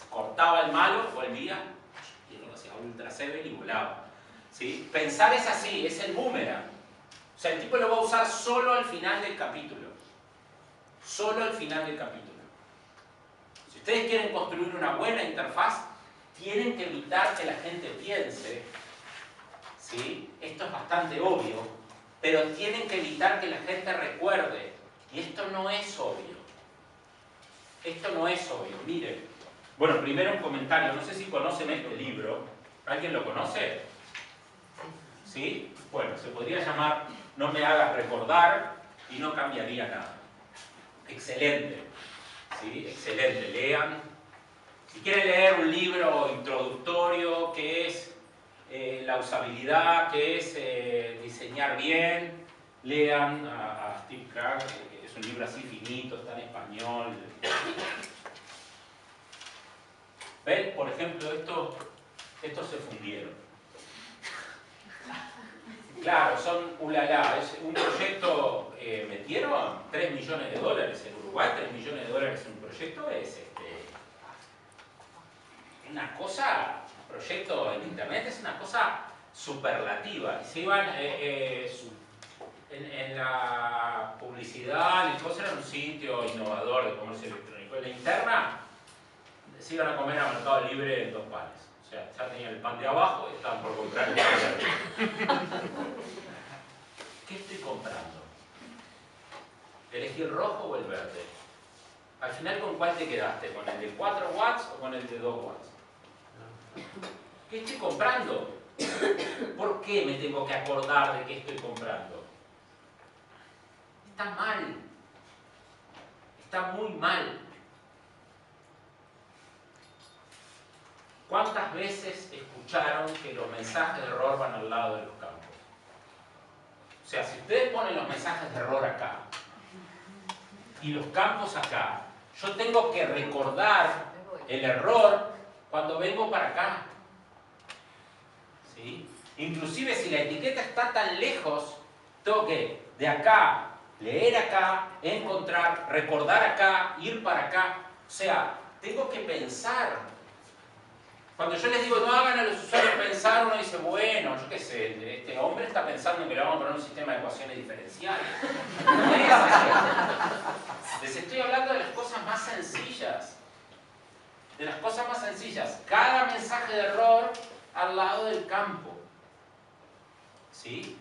cortaba el malo, volvía y luego hacía Ultra Seven y volaba. ¿Sí? Pensar es así, es el boomerang. O sea, el tipo lo va a usar solo al final del capítulo. Solo al final del capítulo. Si ustedes quieren construir una buena interfaz, tienen que evitar que la gente piense. ¿Sí? Esto es bastante obvio, pero tienen que evitar que la gente recuerde. Y esto no es obvio. Esto no es obvio. Miren. Bueno, primero un comentario. No sé si conocen este libro. ¿Alguien lo conoce? ¿Sí? Bueno, se podría llamar No me hagas recordar y no cambiaría nada. Excelente. ¿Sí? Excelente. Lean. Si quieren leer un libro introductorio que es la usabilidad, que es diseñar bien, lean a Steve Krag, que es un libro así finito, está en español. ¿Ven? Por ejemplo, estos se fundieron. Claro, son ulala, es un proyecto, metieron $3 millones en Uruguay, $3 millones en un proyecto es una cosa, un proyecto en internet es una cosa superlativa. Y se iban, en la publicidad, y cosas, era un sitio innovador de comercio electrónico. En la interna, se iban a comer a Mercado Libre en 2 panes. O sea, ya tenían el pan de abajo y estaban por comprar el pan de arriba. ¿Qué estoy comprando? ¿Elegí el rojo o el verde? Al final, ¿con cuál te quedaste? ¿Con el de 4 watts o con el de 2 watts? ¿Qué estoy comprando? ¿Por qué me tengo que acordar de qué estoy comprando? Está mal. Está muy mal. ¿Cuántas veces escucharon que los mensajes de error van al lado de los campos? O sea, si ustedes ponen los mensajes de error acá y los campos acá, yo tengo que recordar el error cuando vengo para acá. ¿Sí? Inclusive si la etiqueta está tan lejos, tengo que de acá, leer acá, encontrar, recordar acá, ir para acá. O sea, tengo que pensar. Cuando yo les digo no hagan a los usuarios pensar, uno dice, bueno, yo qué sé, este hombre está pensando en que le vamos a poner un sistema de ecuaciones diferenciales. No es así. Les estoy hablando de las cosas más sencillas. De las cosas más sencillas. Cada mensaje de error al lado del campo. ¿Sí?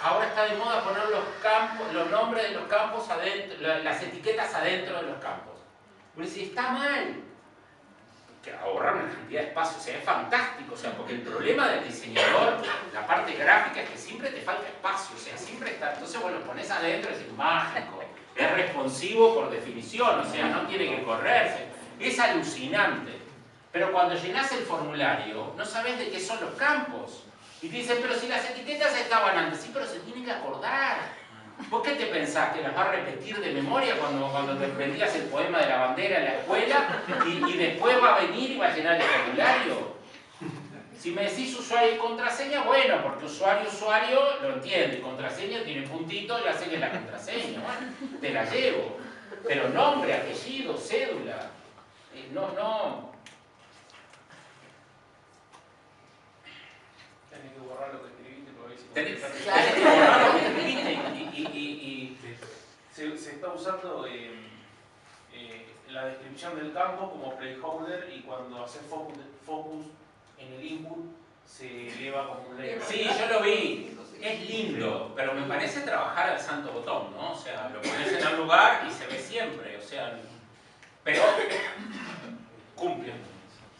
Ahora está de moda poner los nombres de los campos adentro, las etiquetas adentro de los campos. Uno dice, está mal. Que ahorrar una cantidad de espacio, o sea, es fantástico, o sea, porque el problema del diseñador, la parte gráfica, es que siempre te falta espacio, o sea, siempre está, entonces vos lo pones adentro, es mágico, es responsivo por definición, o sea, no tiene que correrse, es alucinante. Pero cuando llenás el formulario, no sabés de qué son los campos. Y te dicen, pero si las etiquetas estaban antes, sí, pero se tiene que acordar. ¿Vos qué te pensás? ¿Que las vas a repetir de memoria cuando te aprendías el poema de la bandera en la escuela? Y después va a venir y va a llenar el formulario. Si me decís usuario y contraseña, bueno, porque usuario lo entiende. Contraseña tiene puntito y la seña es la contraseña. Bueno, te la llevo. Pero nombre, apellido, cédula. No. Tenés que borrar lo que escribiste porque ahí Tenés que borrar lo que escribiste se está usando la descripción del campo como placeholder y cuando haces focus en el input se eleva como un label. Sí, yo lo vi. Es lindo, pero me parece trabajar al santo botón, ¿no? O sea, lo pones en un lugar y se ve siempre, o sea, pero cumple,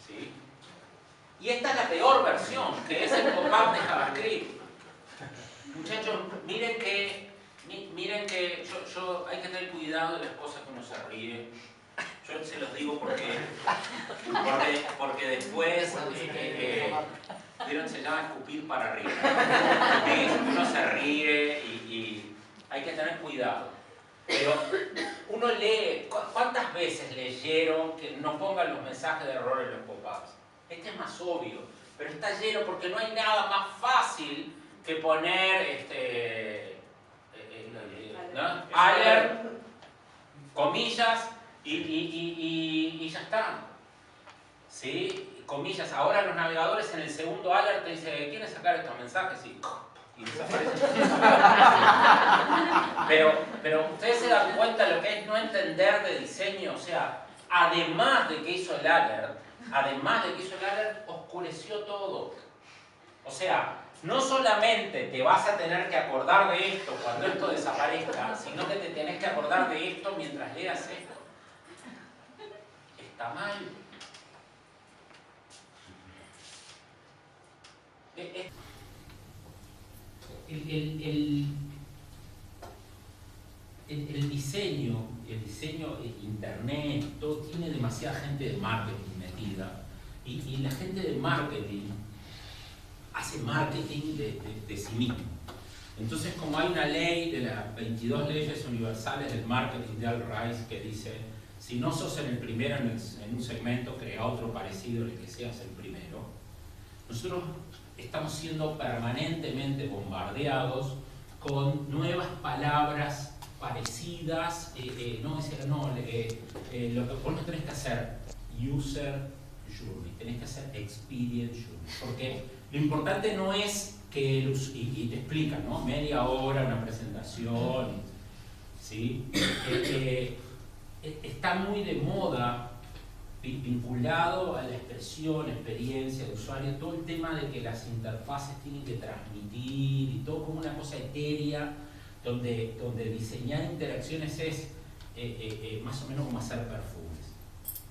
¿sí? Y esta es la peor versión, que es el pop-up de JavaScript. tener cuidado de las cosas que uno se ríe. Yo se los digo porque después, ¿vieron? Se llama escupir para arriba. Uno se ríe y hay que tener cuidado. Pero uno lee, ¿cuántas veces leyeron que no pongan los mensajes de error en los pop-ups? Este es más obvio, pero está lleno porque no hay nada más fácil que poner ¿no? Alert, comillas y ya está. ¿Sí? Comillas. Ahora los navegadores en el segundo alert te dicen, ¿quieres sacar estos mensajes? Y desaparecen. Pero ustedes se dan cuenta de lo que es no entender de diseño. O sea, además de que hizo el alert, oscureció todo. O sea, no solamente te vas a tener que acordar de esto cuando esto desaparezca, sino que te tenés que acordar de esto mientras leas esto. Está mal. El diseño, internet, todo tiene demasiada gente de marketing metida y la gente de marketing hace marketing de sí mismo. Entonces, como hay una ley de las 22 leyes universales del marketing de Al Ries que dice, si no sos el primero en un segmento, crea otro parecido en el que seas el primero. Nosotros estamos siendo permanentemente bombardeados con nuevas palabras parecidas. Lo que vos no tenés que hacer user journey, tenés que hacer experience journey, porque lo importante no es que y te explican, ¿no? Media hora, una presentación, ¿sí? Está muy de moda, vinculado a la expresión, experiencia de usuario, todo el tema de que las interfaces tienen que transmitir y todo como una cosa etérea, donde diseñar interacciones es más o menos como hacer perfumes.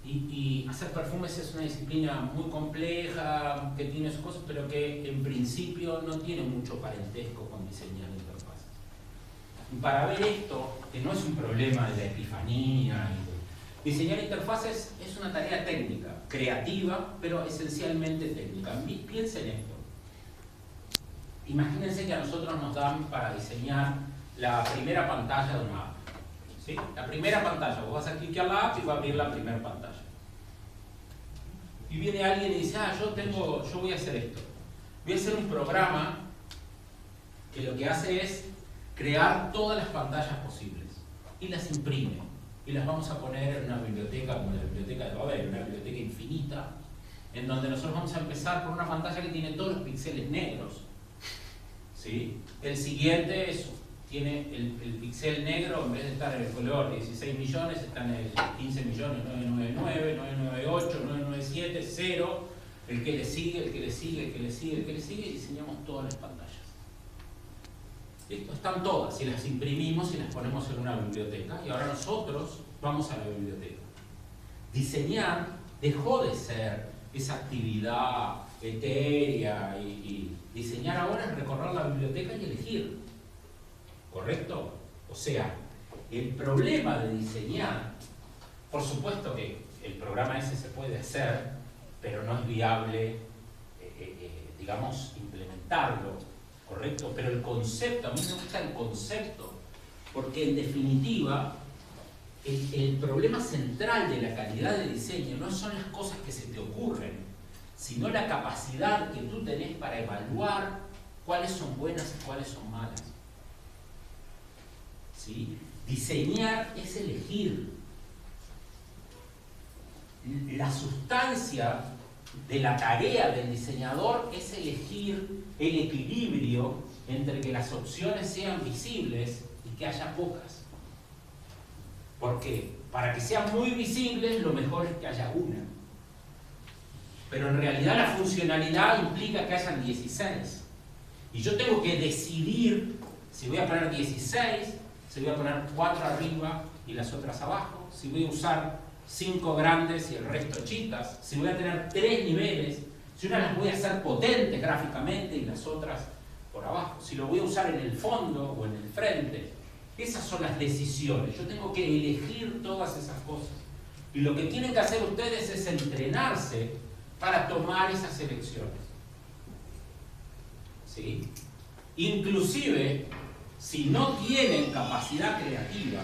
Y hacer perfumes es una disciplina muy compleja, que tiene sus cosas, pero que en principio no tiene mucho parentesco con diseñar interfaces. Y para ver esto, que no es un problema de la epifanía, diseñar interfaces es una tarea técnica, creativa, pero esencialmente técnica. Piensen esto. Imagínense que a nosotros nos dan para diseñar la primera pantalla de una app. ¿Sí? La primera pantalla, vos vas a clicar la app y va a abrir la primera pantalla. Y viene alguien y dice, yo voy a hacer esto. Voy a hacer un programa que lo que hace es crear todas las pantallas posibles y las imprime. Y las vamos a poner en una biblioteca como la biblioteca de Babel, una biblioteca infinita, en donde nosotros vamos a empezar por una pantalla que tiene todos los píxeles negros. ¿Sí? El siguiente tiene el píxel negro, en vez de estar en el color 16 millones, está en el 15 millones, 999, 998, 997, 0, el que le sigue, y diseñamos todas las pantallas. Están todas, y las imprimimos y las ponemos en una biblioteca, y ahora nosotros vamos a la biblioteca. Diseñar dejó de ser esa actividad etérea, y diseñar ahora es recorrer la biblioteca y elegir. ¿Correcto? O sea, el problema de diseñar, por supuesto que el programa ese se puede hacer, pero no es viable, digamos, implementarlo, ¿correcto? Pero el concepto, a mí me gusta el concepto, porque en definitiva, el problema central de la calidad de diseño no son las cosas que se te ocurren, sino la capacidad que tú tenés para evaluar cuáles son buenas y cuáles son malas. ¿Sí? Diseñar es elegir. La sustancia de la tarea del diseñador es elegir el equilibrio entre que las opciones sean visibles y que haya pocas. Porque para que sean muy visibles, lo mejor es que haya una. Pero en realidad la funcionalidad implica que hayan 16. Y yo tengo que decidir si voy a poner 16, si voy a poner 4 arriba y las otras abajo, si voy a usar 5 grandes y el resto chitas, si voy a tener 3 niveles, si una las voy a hacer potentes gráficamente y las otras por abajo, si lo voy a usar en el fondo o en el frente. Esas son las decisiones. Yo tengo que elegir todas esas cosas. Y lo que tienen que hacer ustedes es entrenarse para tomar esas elecciones. ¿Sí? Inclusive, si no tienen capacidad creativa,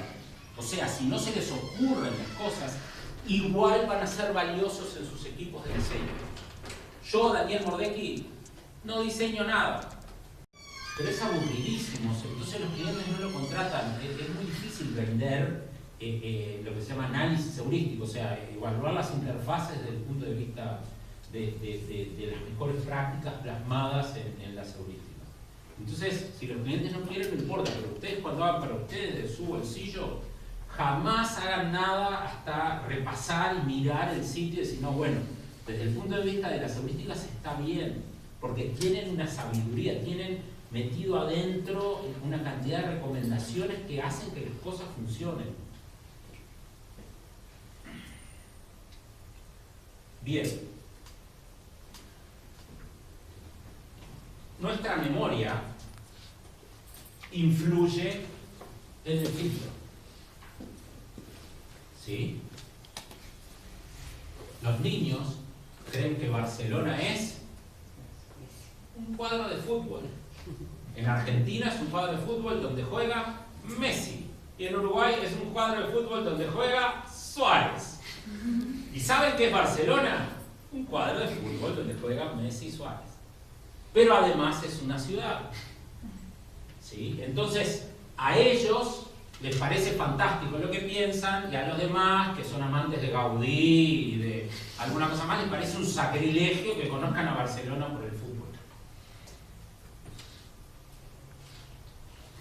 o sea, si no se les ocurren las cosas, igual van a ser valiosos en sus equipos de diseño. Yo, Daniel Mordecki, no diseño nada, pero es aburridísimo, entonces los clientes no lo contratan. Es muy difícil vender lo que se llama análisis heurístico, o sea, evaluar las interfaces desde el punto de vista de las mejores prácticas plasmadas en las heurísticas. Entonces, si los clientes no quieren, no importa, pero ustedes cuando hagan para ustedes de su bolsillo, jamás hagan nada hasta repasar y mirar el sitio y decir, no, bueno, desde el punto de vista de las heurísticas está bien, porque tienen una sabiduría, tienen metido adentro una cantidad de recomendaciones que hacen que las cosas funcionen. Bien. Nuestra memoria influye en el filtro. ¿Sí? Los niños creen que Barcelona es un cuadro de fútbol. En Argentina es un cuadro de fútbol donde juega Messi. Y en Uruguay es un cuadro de fútbol donde juega Suárez. ¿Y saben qué es Barcelona? Un cuadro de fútbol donde juegan Messi y Suárez. Pero además es una ciudad. ¿Sí? Entonces, a ellos les parece fantástico lo que piensan, y a los demás, que son amantes de Gaudí y de alguna cosa más, les parece un sacrilegio que conozcan a Barcelona por el fútbol.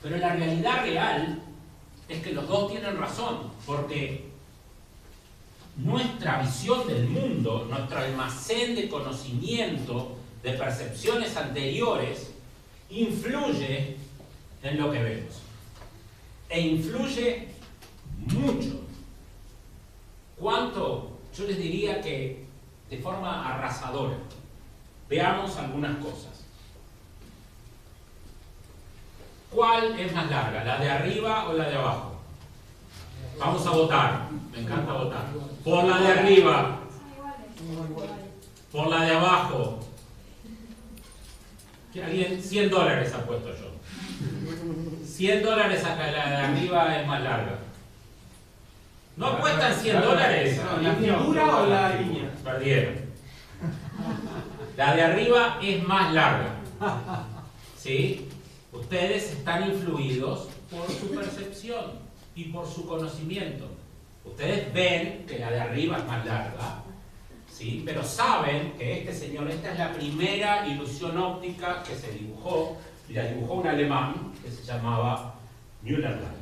Pero la realidad real es que los dos tienen razón, porque nuestra visión del mundo, nuestro almacén de conocimiento, de percepciones anteriores, influye en lo que vemos. E influye mucho. ¿Cuánto? Yo les diría que de forma arrasadora. Veamos algunas cosas. ¿Cuál es más larga? ¿La de arriba o la de abajo? Vamos a votar. Me encanta votar. Por la de arriba. Por la de abajo. ¿Alguien? $100 ha puesto yo. $100 acá, la de arriba es más larga. ¿No apuestan $100? ¿La figura o la línea? Perdieron. La de arriba es más larga. ¿Sí? Ustedes están influidos por su percepción y por su conocimiento. Ustedes ven que la de arriba es más larga, ¿sí? Pero saben que este señor, esta es la primera ilusión óptica que se dibujó, y la dibujó un alemán que se llamaba Müller-Ley.